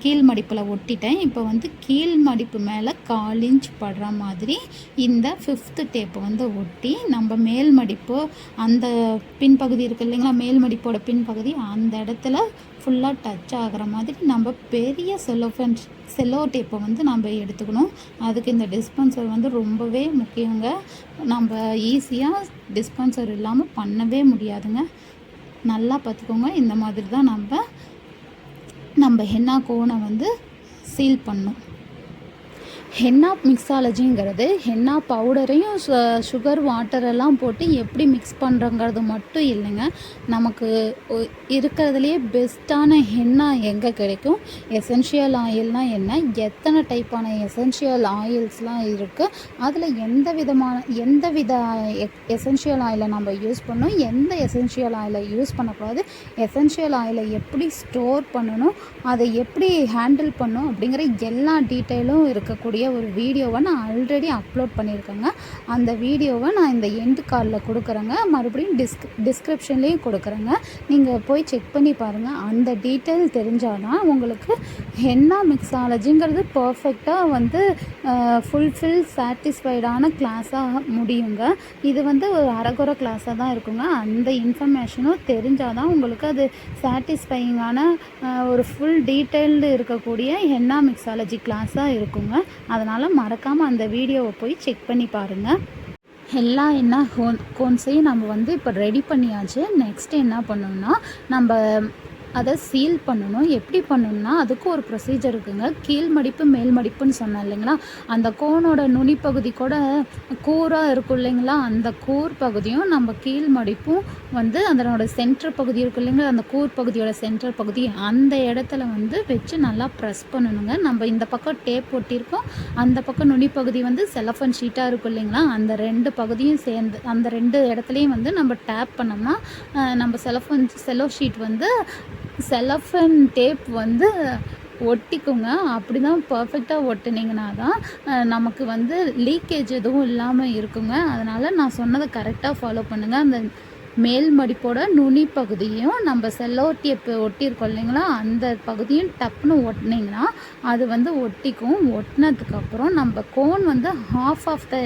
கீழ் மடிப்பில் ஒட்டிட்டேன். இப்போ வந்து கீழ் மடிப்பு மேலே 4 இன்ச் படுற மாதிரி இந்த 5th டேப்பை வந்து ஒட்டி நம்ம மேல் மடிப்பு அந்த பின்பகுதி இருக்குது இல்லைங்களா, மேல் மடிப்போட பின்பகுதி அந்த இடத்துல ஃபுல்லாக டச் ஆகிற மாதிரி நம்ம பெரிய செல்லோ டேப்பை வந்து நம்ம எடுத்துக்கணும். அதுக்கு இந்த டிஸ்பென்சர் வந்து ரொம்பவே முக்கியங்க. நம்ம ஈஸியாக டிஸ்பென்சர் இல்லாமல் பண்ணவே முடியாதுங்க. நல்லா பார்த்துக்கோங்க. இந்த மாதிரி தான் நம்ம ஹென்னா கோனை வந்து சீல் பண்ணணும். ஹென்னா மிக்ஸாலஜிங்கிறது ஹென்னா பவுடரையும் சுகர் வாட்டரெல்லாம் போட்டு எப்படி மிக்ஸ் பண்ணுறங்கிறது மட்டும் இல்லைங்க, நமக்கு இருக்கிறதுலையே பெஸ்ட்டான ஹென்னா எங்கே கிடைக்கும், எசென்ஷியல் ஆயில்னால் என்ன, எத்தனை டைப்பான எசென்ஷியல் ஆயில்ஸ்லாம் இருக்குது, அதில் எந்த வித எசென்ஷியல் ஆயிலை நம்ம யூஸ் பண்ணணும், எந்த எசென்ஷியல் ஆயிலை யூஸ் பண்ணக்கூடாது, எசென்ஷியல் ஆயிலை எப்படி ஸ்டோர் பண்ணணும், அதை எப்படி ஹேண்டில் பண்ணணும் அப்படிங்கிற எல்லா டீட்டெயிலும் இருக்கக்கூடிய ஒரு வீடியோவை நான் ஆல்ரெடி அப்லோட் பண்ணியிருக்கேங்க. அந்த வீடியோவை நான் இந்த எண்டு கார்டில் கொடுக்குறேங்க, மறுபடியும் டிஸ்கிரிப்ஷன்லேயும் கொடுக்குறேங்க. நீங்கள் போய் செக் பண்ணி பாருங்கள். அந்த டீட்டெயில் தெரிஞ்சால் தான் உங்களுக்கு ஹென்னா மிக்ஸாலஜிங்கிறது பர்ஃபெக்டாக வந்து ஃபுல்ஃபில் சாட்டிஸ்ஃபைடான கிளாஸாக முடியுங்க. இது வந்து ஒரு அரைகுறை கிளாஸாக தான் இருக்குங்க. அந்த இன்ஃபர்மேஷனும் தெரிஞ்சால் தான் உங்களுக்கு அது சாட்டிஸ்ஃபையிங்கான ஒரு ஃபுல் டீட்டெயில்டு இருக்கக்கூடிய ஹென்னா மிக்ஸாலஜி கிளாஸாக இருக்குங்க. அதனால் மறக்காமல் அந்த வீடியோவை போய் செக் பண்ணி பாருங்கள். எல்லாம் என்ன கோன்ஸையும் நம்ம வந்து இப்போ ரெடி பண்ணியாச்சு. நெக்ஸ்ட் என்ன பண்ணணும்னா நம்ம அதை சீல் பண்ணணும். எப்படி பண்ணணும்னா அதுக்கு ஒரு ப்ரொசீஜர் இருக்குங்க. கீழ் மடிப்பு மேல் மடிப்புன்னு சொன்னேன் இல்லைங்களா, அந்த கோனோட நுனிப்பகுதி கூட கூராக இருக்கும் இல்லைங்களா, அந்த கூர் பகுதியும் நம்ம கீழ் மடிப்பும் வந்து அதனோட சென்டர் பகுதி இருக்கும் இல்லைங்களா, அந்த கூர் பகுதியோட சென்டர் பகுதி அந்த இடத்துல வந்து வச்சு நல்லா ப்ரெஸ் பண்ணணுங்க. நம்ம இந்த பக்கம் டேப் ஒட்டியிருக்கோம், அந்த பக்கம் நுனிப்பகுதி வந்து செலஃபன் ஷீட்டாக இருக்கும் இல்லைங்களா, அந்த 2 பகுதியும் சேர்ந்து அந்த 2 இடத்துலையும் வந்து நம்ம டேப் பண்ணோம்னா நம்ம செலோ ஷீட் வந்து செலஃபன் டேப் வந்து ஒட்டிக்குங்க. அப்படி தான் பர்ஃபெக்டாக ஒட்டினீங்கன்னா தான் நமக்கு வந்து லீக்கேஜ் எதுவும் இல்லாமல் இருக்குங்க. அதனால் நான் சொன்னதை கரெக்டாக ஃபாலோ பண்ணுங்கள். அந்த மேல் மடிப்போட நுனி பகுதியும் நம்ம செல்லோ டேப் ஒட்டியிருக்கோம் இல்லைங்களா, அந்த பகுதியும் டப்புன்னு ஒட்டினீங்கன்னா அது வந்து ஒட்டிக்கும். ஒட்டினதுக்கப்புறம் நம்ம கோன் வந்து ஹாஃப் ஆஃப் த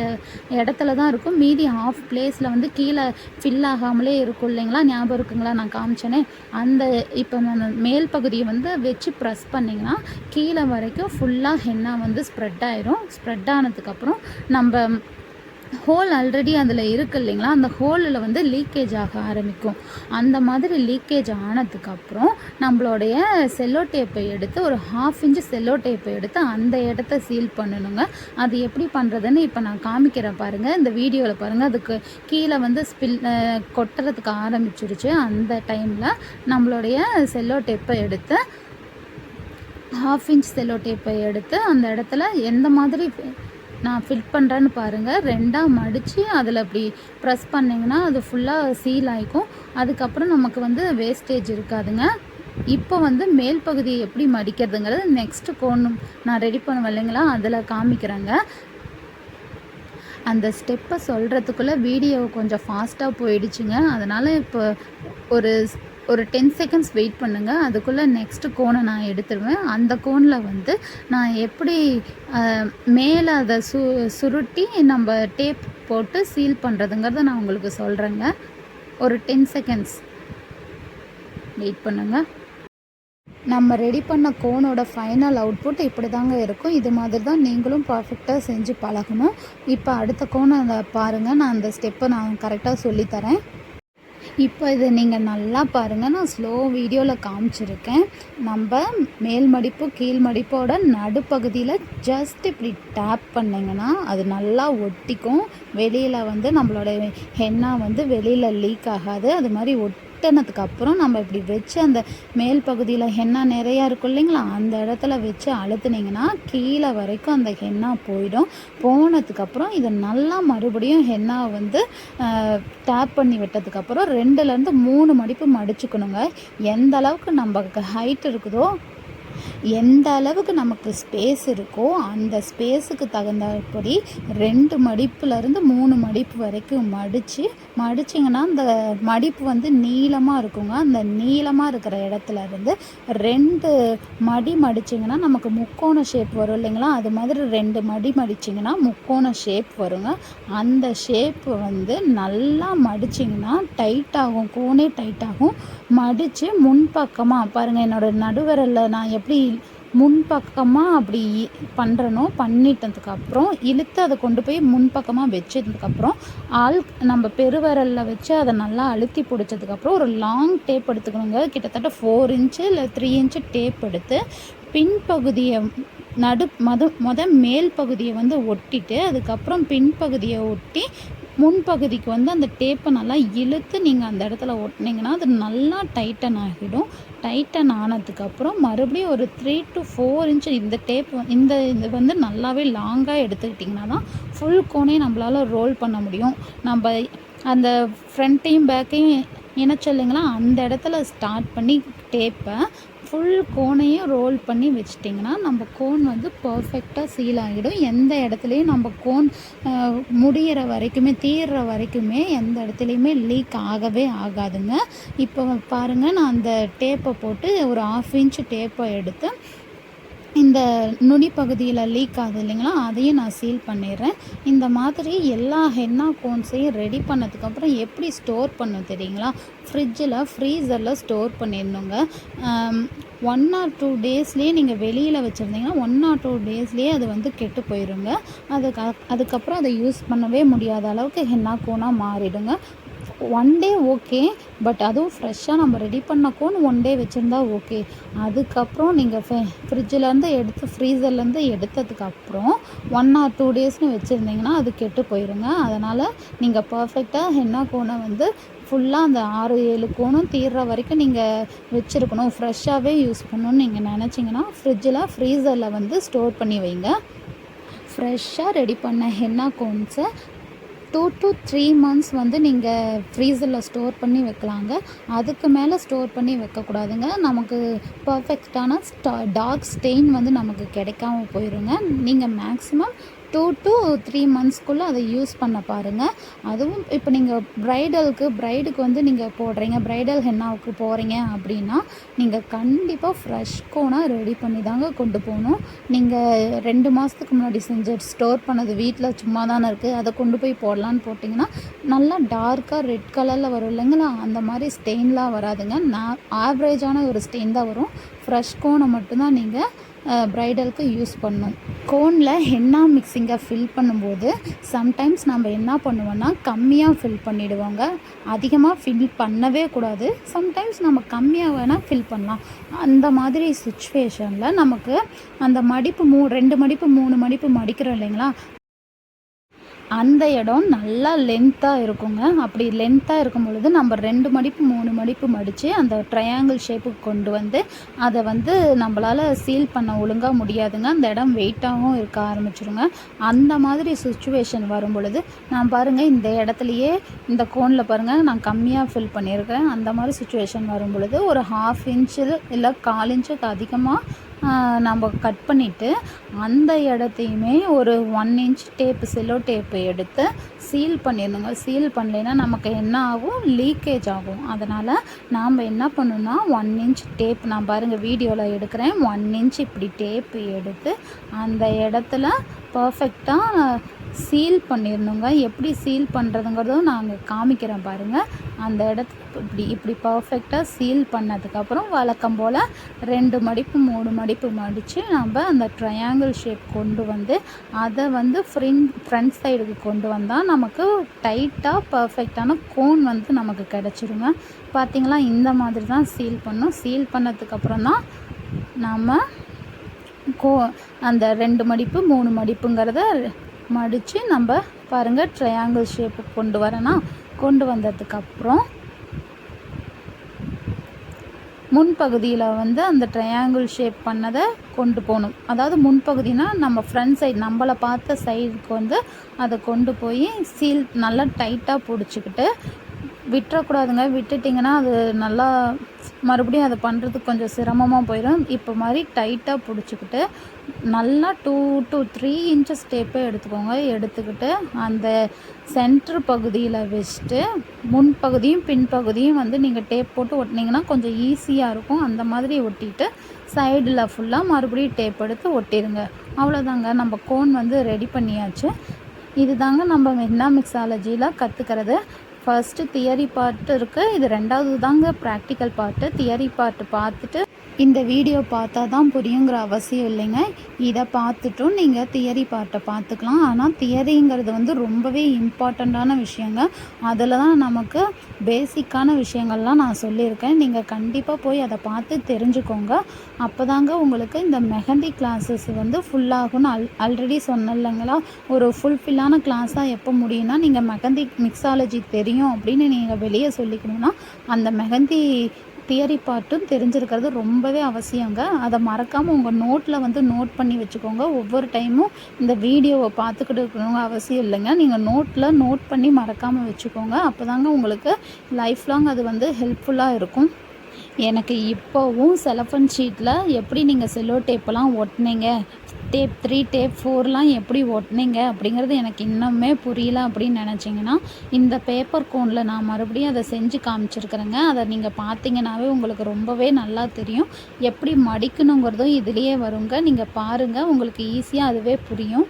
இடத்துல தான் இருக்கும், மீதி ஹாஃப் பிளேஸில் வந்து கீழே ஃபில் ஆகாமலே இருக்கும் இல்லைங்களா, ஞாபகம் இருக்குங்களா நான் காமிச்சேனே. அந்த இப்போ நான் மேல் பகுதியை வந்து வச்சு ப்ரெஸ் பண்ணிங்கன்னா கீழே வரைக்கும் ஃபுல்லாக ஹென்னா வந்து ஸ்ப்ரெட் ஆயிரும். ஸ்ப்ரெட் ஆனதுக்கப்புறம் நம்ம ஹோல் ஆல்ரெடி அதில் இருக்குது இல்லைங்களா, அந்த ஹோலில் வந்து லீக்கேஜ் ஆக ஆரம்பிக்கும். அந்த மாதிரி லீக்கேஜ் ஆனதுக்கப்புறம் நம்மளுடைய செல்லோ டேப்பை எடுத்து ஒரு 1/2 இன்ச்சு செல்லோ டேப்பை எடுத்து அந்த இடத்த சீல் பண்ணணுங்க. அது எப்படி பண்ணுறதுன்னு இப்போ நான் காமிக்கிறேன் பாருங்கள், இந்த வீடியோவில் பாருங்கள். அதுக்கு கீழே வந்து கொட்டுறதுக்கு ஆரம்பிச்சிருச்சு. அந்த டைமில் நம்மளுடைய செல்லோ டேப்பை எடுத்து 1/2 இன்ச் செல்லோ டேப்பை எடுத்து அந்த இடத்துல எந்த மாதிரி நான் ஃபிட் பண்ணுறேன்னு பாருங்கள். 2ஆக மடித்து அதில் அப்படி ப்ரெஸ் பண்ணிங்கன்னா அது ஃபுல்லாக சீல் ஆகிக்கும். அதுக்கப்புறம் நமக்கு வந்து வேஸ்டேஜ் இருக்காதுங்க. இப்போ வந்து மேல் பகுதியை எப்படி மடிக்கிறதுங்கிறது நெக்ஸ்ட்டு கோன் நான் ரெடி பண்ணுவேன் இல்லைங்களா, அதில் காமிக்கிறேங்க. அந்த ஸ்டெப்பை சொல்கிறதுக்குள்ளே வீடியோ கொஞ்சம் ஃபாஸ்ட்டாக போயிடுச்சுங்க. அதனால் இப்போ ஒரு 10 செகண்ட்ஸ் வெயிட் பண்ணுங்கள். அதுக்குள்ளே நெக்ஸ்ட்டு கோனை நான் எடுத்துடுவேன். அந்த கோனில் வந்து நான் எப்படி மேலே அதை சுருட்டி நம்ம டேப் போட்டு சீல் பண்ணுறதுங்கிறத நான் உங்களுக்கு சொல்கிறேங்க. ஒரு 10 செகண்ட்ஸ் வெயிட் பண்ணுங்கள். நம்ம ரெடி பண்ண கோனோட ஃபைனல் அவுட்புட் இப்படி தாங்க இருக்கும். இது மாதிரி தான் நீங்களும் பர்ஃபெக்டாக செஞ்சு பழகணும். இப்போ அடுத்த கோனை பாருங்கள், நான் அந்த ஸ்டெப்பை நான் கரெக்டாக சொல்லித்தரேன். இப்போ இதை நீங்கள் நல்லா பாருங்கள், நான் ஸ்லோ வீடியோவில் காமிச்சிருக்கேன். நம்ம மேல் மடிப்பு கீழ் மடிப்போட நடுப்பகுதியில் ஜஸ்ட் இப்படி டேப் பண்ணிங்கன்னா அது நல்லா ஒட்டிக்கும். வெளியில் வந்து நம்மளோட ஹென்னா வந்து வெளியில் லீக் ஆகாது. அது மாதிரி ஒட்டினதுக்கப்புறம் நம்ம இப்படி வச்சு அந்த மேல் பகுதியில் ஹென்னா நிறையா இருக்கும் இல்லைங்களா, அந்த இடத்துல வச்சு அழுத்துனீங்கன்னா கீழே வரைக்கும் அந்த ஹென்னா போயிடும். போனதுக்கப்புறம் இதை நல்லா மறுபடியும் ஹென்னாவை வந்து டேப் பண்ணி விட்டதுக்கப்புறம் 2லேருந்து 3 மடிப்பு மடிச்சுக்கணுங்க. எந்த அளவுக்கு நமக்கு ஹைட் இருக்குதோ, எந்த அளவுக்கு நமக்கு ஸ்பேஸ் இருக்கோ அந்த ஸ்பேஸுக்கு தகுந்தபடி 2 மடிப்புலேருந்து 3 மடிப்பு வரைக்கும் மடிச்சிங்கன்னா அந்த மடிப்பு வந்து நீளமாக இருக்குங்க. அந்த நீளமாக இருக்கிற இடத்துல இருந்து 2 மடி மடிச்சிங்கன்னா நமக்கு முக்கோண ஷேப் வரும் இல்லைங்களா, அது மாதிரி 2 மடி மடிச்சிங்கன்னா முக்கோண ஷேப் வருங்க. அந்த ஷேப்பு வந்து நல்லா மடிச்சிங்கன்னா டைட்டாகும், கோனே டைட்டாகும். மடித்து முன்பக்கமாக பாருங்கள், என்னோடய நடுவிரலில் நான் எப்படி முன்பக்கமாக அப்படி பண்ணுறனோ பண்ணிட்டதுக்கப்புறம் இழுத்து அதை கொண்டு போய் முன்பக்கமாக வச்சதுக்கப்புறம் நம்ம பெருவிரலில் வச்சு அதை நல்லா அழுத்தி பிடிச்சதுக்கப்புறம் ஒரு லாங் டேப் எடுத்துக்கணுங்க. கிட்டத்தட்ட 4 இன்ச்சு இல்லை 3 இன்ச்சு டேப் எடுத்து பின்பகுதியை மேல் பகுதியை வந்து ஒட்டிட்டு அதுக்கப்புறம் பின்பகுதியை ஒட்டி முன்பகுதிக்கு வந்து அந்த டேப்பை நல்லா இழுத்து நீங்கள் அந்த இடத்துல ஒட்டினீங்கன்னா அது நல்லா டைட்டன் ஆகிடும். டைட்டன் ஆனதுக்கப்புறம் மறுபடியும் ஒரு 3 to 4 இன்ச்சு இந்த டேப் இது வந்து நல்லாவே லாங்காக எடுத்துக்கிட்டிங்கன்னா தான் ஃபுல் கோனையும் நம்மளால் ரோல் பண்ண முடியும். நம்ம அந்த ஃப்ரண்ட்டையும் பேக்கையும் இணைச்சல்லைங்களா, அந்த இடத்துல ஸ்டார்ட் பண்ணி டேப்பை ஃபுல் கோனையும் ரோல் பண்ணி வச்சிட்டிங்கன்னா நம்ம கோன் வந்து பர்ஃபெக்டாக சீல் ஆகிடும். எந்த இடத்துலையும் நம்ம கோன் முடிகிற வரைக்குமே தீர்ற வரைக்குமே எந்த இடத்துலையுமே லீக் ஆகவே ஆகாதுங்க. இப்போ பாருங்கள், நான் அந்த டேப்பை போட்டு ஒரு 1/2 இன்ச்சு டேப்பை எடுத்து இந்த நுனி பகுதியில் லீக் ஆகுது இல்லைங்களா, அதையும் நான் சீல் பண்ணிடுறேன். இந்த மாதிரி எல்லா ஹென்னா கோன்ஸையும் ரெடி பண்ணதுக்கப்புறம் எப்படி ஸ்டோர் பண்ணணும் தெரியுங்களா, ஃப்ரீசரில் ஸ்டோர் பண்ணிடணுங்க. 1 or 2 டேஸ்லேயே நீங்கள் வெளியில் வச்சுருந்தீங்கன்னா 1 or 2 டேஸ்லேயே அது வந்து கெட்டு போயிடுங்க. அதுக்கப்புறம் அதை யூஸ் பண்ணவே முடியாத அளவுக்கு ஹென்னா கோனாக மாறிடுங்க. 1 டே ஓகே, பட் அதுவும் ஃப்ரெஷ்ஷாக நம்ம ரெடி பண்ண கோன் 1 டே வச்சுருந்தா ஓகே. அதுக்கப்புறம் நீங்கள் ஃப்ரிட்ஜிலேருந்து ஃப்ரீசர்லேருந்து எடுத்ததுக்கப்புறம் 1 or 2 டேஸ்னு வச்சுருந்தீங்கன்னா அது கெட்டு போயிடுங்க. அதனால் நீங்கள் பர்ஃபெக்டாக ஹென்னா கோனை வந்து ஃபுல்லாக அந்த 6-7 கோனும் தீர்ற வரைக்கும் நீங்கள் வச்சுருக்கணும், ஃப்ரெஷ்ஷாகவே யூஸ் பண்ணணும்னு நீங்கள் நினச்சிங்கன்னா ஃப்ரீசரில் வந்து ஸ்டோர் பண்ணி வைங்க. ஃப்ரெஷ்ஷாக ரெடி பண்ண ஹென்னா கோன்ஸை 2 to 3 months வந்து நீங்கள் ஃப்ரீசரில் ஸ்டோர் பண்ணி வைக்கலாங்க. அதுக்கு மேலே ஸ்டோர் பண்ணி வைக்கக்கூடாதுங்க. நமக்கு பர்ஃபெக்டான டார்க் ஸ்டெயின் வந்து நமக்கு கிடைக்காம போயிடுங்க. நீங்கள் மேக்ஸிமம் 2 to 3 மந்த்ஸ்க்குள்ளே அதை யூஸ் பண்ண பாருங்கள். அதுவும் இப்போ நீங்கள் ப்ரைடுக்கு வந்து நீங்கள் போடுறீங்க, ப்ரைடல் ஹென்னாவுக்கு போகிறீங்க அப்படின்னா நீங்கள் கண்டிப்பாக ஃப்ரெஷ் கோனாக ரெடி பண்ணி தாங்க கொண்டு போகணும். நீங்கள் 2 மாதத்துக்கு முன்னாடி செஞ்சு ஸ்டோர் பண்ணது வீட்டில் சும்மா தானே இருக்குது, அதை கொண்டு போய் போடலான்னு போட்டிங்கன்னா நல்லா டார்க்காக ரெட் கலரில் வரும் இல்லைங்களா, அந்த மாதிரி ஸ்டெயின்லாம் வராதுங்க. ஆவரேஜான ஒரு ஸ்டெயின் தான் வரும். ஃப்ரெஷ் கோனை மட்டும்தான் நீங்கள் ப்ரைடலுக்கு யூஸ் பண்ணணும். கோனில் ஹென்னா மிக்சிங்கை ஃபில் பண்ணும்போது சம்டைம்ஸ் நம்ம என்ன பண்ணுவோன்னா கம்மியாக ஃபில் பண்ணிவிடுவோங்க. அதிகமாக ஃபில் பண்ணவே கூடாது. சம்டைம்ஸ் நம்ம கம்மியாக வேணால் ஃபில் பண்ணலாம். அந்த மாதிரி சுச்சுவேஷனில் நமக்கு அந்த மடிப்பு 2 மடிப்பு 3 மடிப்பு மடிக்கிறோம் இல்லைங்களா, அந்த இடம் நல்லா லென்த்தாக இருக்குங்க. அப்படி லென்த்தாக இருக்கும் பொழுது நம்ம 2 மடிப்பு 3 மடிப்பு மடித்து அந்த ட்ரையாங்கிள் ஷேப்புக்கு கொண்டு வந்து அதை வந்து நம்மளால் சீல் பண்ண ஒழுங்காக முடியாதுங்க. அந்த இடம் வெயிட்டாகவும் இருக்க ஆரம்பிச்சிருங்க. அந்த மாதிரி சுச்சுவேஷன் வரும் பொழுது நான் பாருங்கள், இந்த இடத்துலையே இந்த கோனில் பாருங்கள் நான் கம்மியாக ஃபில் பண்ணியிருக்கேன். அந்த மாதிரி சுச்சுவேஷன் வரும் பொழுது ஒரு 1/2 இன்ச்சு இல்லை 1/4 இன்ச்சுக்கு அதிகமாக நம்ம கட் பண்ணிவிட்டு அந்த இடத்தையுமே ஒரு 1 இன்ச் செல்லோ டேப்பு எடுத்து சீல் பண்ணிடணுங்க. சீல் பண்ணலைன்னா நமக்கு என்ன ஆகும், லீக்கேஜ் ஆகும். அதனால் நாம் என்ன பண்ணணும்னா 1 இன்ச் டேப், நான் பாருங்கள் வீடியோவில் எடுக்கிறேன், 1 இன்ச் இப்படி டேப்பு எடுத்து அந்த இடத்துல பர்ஃபெக்டாக சீல் பண்ணிடணுங்க. எப்படி சீல் பண்ணுறதுங்கிறதும் நாங்கள் காமிக்கிறேன் பாருங்கள். அந்த இடத்துக்கு இப்படி பர்ஃபெக்டாக சீல் பண்ணதுக்கப்புறம் வழக்கம் போல் 2 மடிப்பு 3 மடிப்பு மடித்து நம்ம அந்த ட்ரையாங்கிள் ஷேப் கொண்டு வந்து அதை வந்து ஃப்ரண்ட் சைடுக்கு கொண்டு வந்தால் நமக்கு டைட்டாக பர்ஃபெக்டான கோன் வந்து நமக்கு கிடச்சிருங்க. பார்த்திங்களா, இந்த மாதிரி தான் சீல் பண்ணணும். சீல் பண்ணதுக்கப்புறம் தான் நம்ம அந்த 2 மடிப்பு 3 மடிப்புங்கிறத மடித்து நம்ம பாருங்கள் ட்ரையாங்கிள் ஷேப்புக்கு கொண்டு வந்ததுக்கப்புறம் முன்பகுதியில் வந்து அந்த ட்ரையாங்கிள் ஷேப் பண்ணதை கொண்டு போகணும். அதாவது முன்பகுதினா நம்ம ஃப்ரண்ட் சைடு நம்மளை பார்த்த சைடுக்கு வந்து அதை கொண்டு போய் சீல் நல்லா டைட்டாக பிடிச்சிக்கிட்டு விட்டுறக்கூடாதுங்க. விட்டுட்டிங்கன்னா அது நல்லா மறுபடியும் அதை பண்ணுறதுக்கு கொஞ்சம் சிரமமாக போயிடும். இப்போ மாதிரி டைட்டாக பிடிச்சிக்கிட்டு நல்லா 2 to 3 இன்ச்சஸ் டேப்பே எடுத்துக்கோங்க. எடுத்துக்கிட்டு அந்த சென்ட்ரு பகுதியில் வச்சுட்டு முன்பகுதியும் பின்பகுதியும் வந்து நீங்கள் டேப் போட்டு ஒட்டினீங்கன்னா கொஞ்சம் ஈஸியாக இருக்கும். அந்த மாதிரி ஒட்டிட்டு சைடில் ஃபுல்லாக மறுபடியும் டேப் எடுத்து ஒட்டிடுங்க. அவ்வளோதாங்க, நம்ம கோன் வந்து ரெடி பண்ணியாச்சு. இது தாங்க நம்ம ஹென்னா மிக்ஸாலஜியில் கற்றுக்கிறது. ஃபர்ஸ்ட்டு தியரி பார்ட் இருக்குது, இது 2வது தாங்க ப்ராக்டிக்கல் பார்ட்டு. தியரி பார்ட்டு பார்த்துட்டு இந்த வீடியோ பார்த்தா தான் புரியுங்கிற அவசியம் இல்லைங்க. இதை பார்த்துட்டும் நீங்கள் தியரி பார்ட்டை பார்த்துக்கலாம். ஆனால் தியரிங்கிறது வந்து ரொம்பவே இம்பார்ட்டண்ட்டான விஷயங்க. அதில் தான் நமக்கு பேசிக்கான விஷயங்கள்லாம் நான் சொல்லியிருக்கேன். நீங்கள் கண்டிப்பாக போய் அதை பார்த்து தெரிஞ்சுக்கோங்க. அப்போ தாங்க உங்களுக்கு இந்த மெஹந்தி கிளாஸஸ் வந்து ஃபுல்லாகும்னு ஆல்ரெடி சொன்னலைங்களா. ஒரு ஃபுல்ஃபில்லான கிளாஸாக எப்போ முடியும்னா நீங்கள் மெஹந்தி மிக்ஸாலஜி தெரியும் அப்படின்னு நீங்கள் வெளியே சொல்லிக்கணும்னா அந்த மெஹந்தி தியரி பார்ட்டும் தெரிஞ்சிருக்கிறது ரொம்பவே அவசியங்க. அதை மறக்காமல் உங்கள் நோட்டில் வந்து நோட் பண்ணி வச்சுக்கோங்க. ஒவ்வொரு டைமும் இந்த வீடியோவை பார்த்துக்கிட்டு இருக்கணுங்க அவசியம் இல்லைங்க. நீங்கள் நோட்டில் நோட் பண்ணி மறக்காமல் வச்சுக்கோங்க. அப்போ தாங்க உங்களுக்கு லைஃப் லாங் அது வந்து ஹெல்ப்ஃபுல்லாக இருக்கும். எனக்கு இப்போவும் செலஃபன் ஷீட்டில் எப்படி நீங்கள் செல்லோ டேப்பெல்லாம் ஒட்டினீங்க, டேப் 3 டேப் 4லாம் எப்படி ஒட்டினீங்க அப்படிங்கிறது எனக்கு இன்னுமே புரியல அப்படின்னு நினச்சிங்கன்னா இந்த பேப்பர் கோனில் நான் மறுபடியும் அதை செஞ்சு காமிச்சிருக்கிறேங்க. அதை நீங்கள் பார்த்தீங்கன்னாவே உங்களுக்கு ரொம்பவே நல்லா தெரியும். எப்படி மடிக்கணுங்கிறதும் இதுலேயே வருங்க. நீங்கள் பாருங்கள், உங்களுக்கு ஈஸியாக அதுவே புரியும்.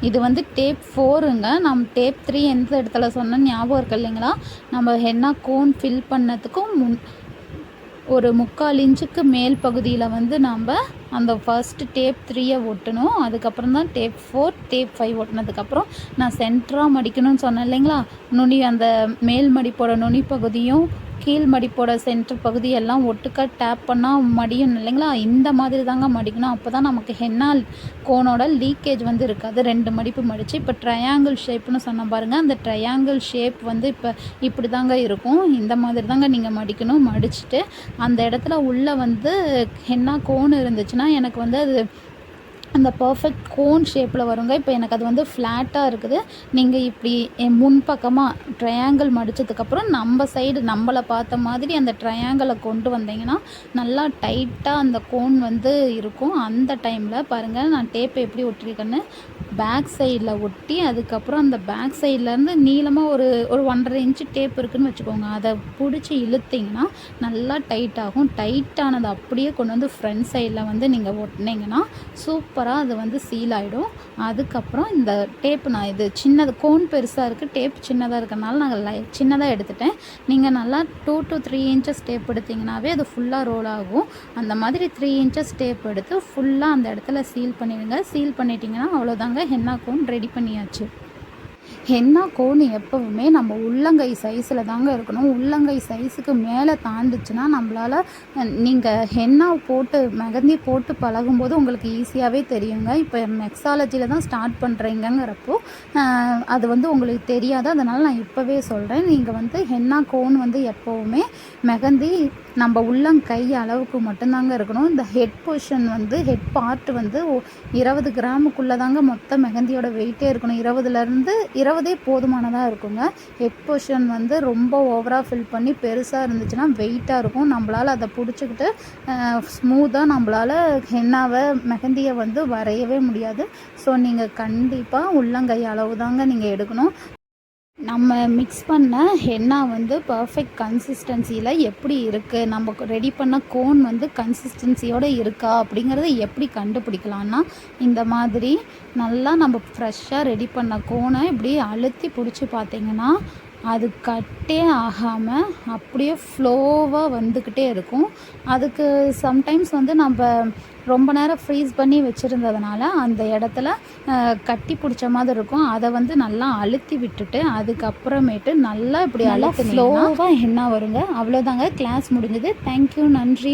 இது வந்து டேப் 4ங்க. நம்ம டேப் 3 எந்த இடத்துல சொன்னோன்னு ஞாபகம் இருக்கு இல்லைங்களா. நம்ம ஹென்னா கோன் ஃபில் பண்ணதுக்கும் ஒரு 3/4 இன்ச்சுக்கு மேல் பகுதியில் வந்து நம்ம அந்த ஃபர்ஸ்ட்டு டேப் 3 ஒட்டணும். அதுக்கப்புறம் தான் டேப் 4 டேப் 5 ஒட்டினதுக்கப்புறம் நான் சென்டராக மடிக்கணும்னு சொன்னேன் இல்லைங்களா. அந்த மேல் மடிப்போட நுனி பகுதியும் கீழ் மடிப்போட சென்டர் பகுதி எல்லாம் ஒட்டுக்கா டேப் பண்ணால் மடியும் இல்லைங்களா. இந்த மாதிரி தாங்க மடிக்கணும். அப்போ தான் நமக்கு ஹென்னா கோனோட லீக்கேஜ் வந்து இருக்காது. 2 மடிப்பு மடித்து இப்போ ட்ரையாங்கிள் ஷேப்னு சொன்ன பாருங்கள். அந்த ட்ரையாங்கிள் ஷேப் வந்து இப்போ இப்படி தாங்க இருக்கும். இந்த மாதிரி தாங்க நீங்கள் மடிக்கணும். மடிச்சுட்டு அந்த இடத்துல உள்ளே வந்து ஹென்னா கோன் இருந்துச்சுன்னா எனக்கு வந்து அது அந்த பர்ஃபெக்ட் கோன் ஷேப்பில் வருங்க. இப்போ எனக்கு அது வந்து ஃப்ளாட்டாக இருக்குது. நீங்கள் இப்படி முன்பக்கமாக ட்ரையாங்கிள் மடித்ததுக்கப்புறம் நம்ம சைடு நம்மளை பார்த்த மாதிரி அந்த ட்ரையாங்கிளை கொண்டு வந்தீங்கன்னா நல்லா டைட்டாக அந்த கோன் வந்து இருக்கும். அந்த டைமில் பாருங்கள் நான் டேப்பை எப்படி ஒட்டியிருக்கேன்னு பேக் சைடில் ஒட்டி, அதுக்கப்புறம் அந்த பேக் சைட்லேருந்து நீளமாக ஒரு 1.5 இன்ச்சு டேப் இருக்குதுன்னு வச்சுக்கோங்க. அதை பிடிச்சி இழுத்திங்கன்னா நல்லா டைட் ஆகும். டைட்டானது அப்படியே கொண்டு வந்து ஃப்ரண்ட் சைடில் வந்து நீங்கள் ஒட்டினீங்கன்னா சூப்பராக அது வந்து சீல் ஆகிடும். அதுக்கப்புறம் இந்த டேப்பு நான் இது சின்னது கோன் பெருசாக இருக்குது, டேப் சின்னதாக இருக்கிறனால நாங்கள் சின்னதாக எடுத்துட்டேன். நீங்கள் நல்லா 2 to 3 இன்ச்சஸ் டேப் எடுத்திங்கனாவே அது ஃபுல்லாக ரோல் ஆகும். அந்த மாதிரி 3 இன்ச்சஸ் டேப் எடுத்து ஃபுல்லாக அந்த இடத்துல சீல் பண்ணிடுங்க. சீல் பண்ணிட்டீங்கன்னா அவ்வளோதாங்க, ஹென்னா கோன் ரெடி பண்ணியாச்சு. ஹென்னா கோன் எப்போவுமே நம்ம உள்ளங்கை சைஸில் தாங்க இருக்கணும். உள்ளங்கை சைஸுக்கு மேலே தாண்டுச்சுன்னா நம்மளால் நீங்கள் ஹென்னா போட்டு மெகந்தி போட்டு பழகும்போது உங்களுக்கு ஈஸியாகவே தெரியுங்க. இப்போ மெக்ஸாலஜியில் தான் ஸ்டார்ட் பண்ணுறீங்கிறப்போ அது வந்து உங்களுக்கு தெரியாது. அதனால் நான் இப்போவே சொல்கிறேன், நீங்கள் வந்து ஹென்னா கோன் வந்து எப்போவுமே மெகந்தி நம்ம உள்ளங்கை அளவுக்கு மட்டும்தாங்க இருக்கணும். இந்த ஹெட் பொசிஷன் வந்து ஹெட் பார்ட் வந்து 20 கிராமுக்குள்ளே தாங்க மொத்த மெகந்தியோட வெயிட்டே இருக்கணும். 20 போதுமானதாக இருக்குங்க. ஹெட் பொசிஷன் வந்து ரொம்ப ஓவராக ஃபில் பண்ணி பெருசாக இருந்துச்சுன்னா வெயிட்டாக இருக்கும். நம்மளால் அதை பிடிச்சிக்கிட்டு ஸ்மூத்தாக நம்மளால் ஹென்னாவை மெகந்தியை வந்து வரையவே முடியாது. ஸோ நீங்கள் கண்டிப்பாக உள்ளங்கை அளவு தாங்க நீங்கள் எடுக்கணும். நம்ம மிக்ஸ் பண்ண ஹென்னா வந்து பர்ஃபெக்ட் கன்சிஸ்டன்சியில் எப்படி இருக்குது, நம்ம ரெடி பண்ண கோன் வந்து கன்சிஸ்டன்சியோடு இருக்கா அப்படிங்கிறத எப்படி கண்டுபிடிக்கலான்னா, இந்த மாதிரி நல்லா நம்ம ஃப்ரெஷ்ஷாக ரெடி பண்ண கோனை இப்படி அழுத்தி பிடிச்சி பார்த்திங்கன்னா அது கட்டே ஆகாமல் அப்படியே ஃப்ளோவாக வந்துக்கிட்டே இருக்கும். அதுக்கு சம்டைம்ஸ் வந்து நம்ம ரொம்ப நேரம் ஃப்ரீஸ் பண்ணி வச்சுருந்ததுனால அந்த இடத்துல கட்டி பிடிச்ச மாதிரி இருக்கும். அதை வந்து நல்லா அழுத்தி விட்டுட்டு அதுக்கப்புறமேட்டு நல்லா இப்படி நல்லா ஃப்ளோவாக ஹென்னா வருங்க. அவ்வளோதாங்க, கிளாஸ் முடிஞ்சது. தேங்க்யூ, நன்றி.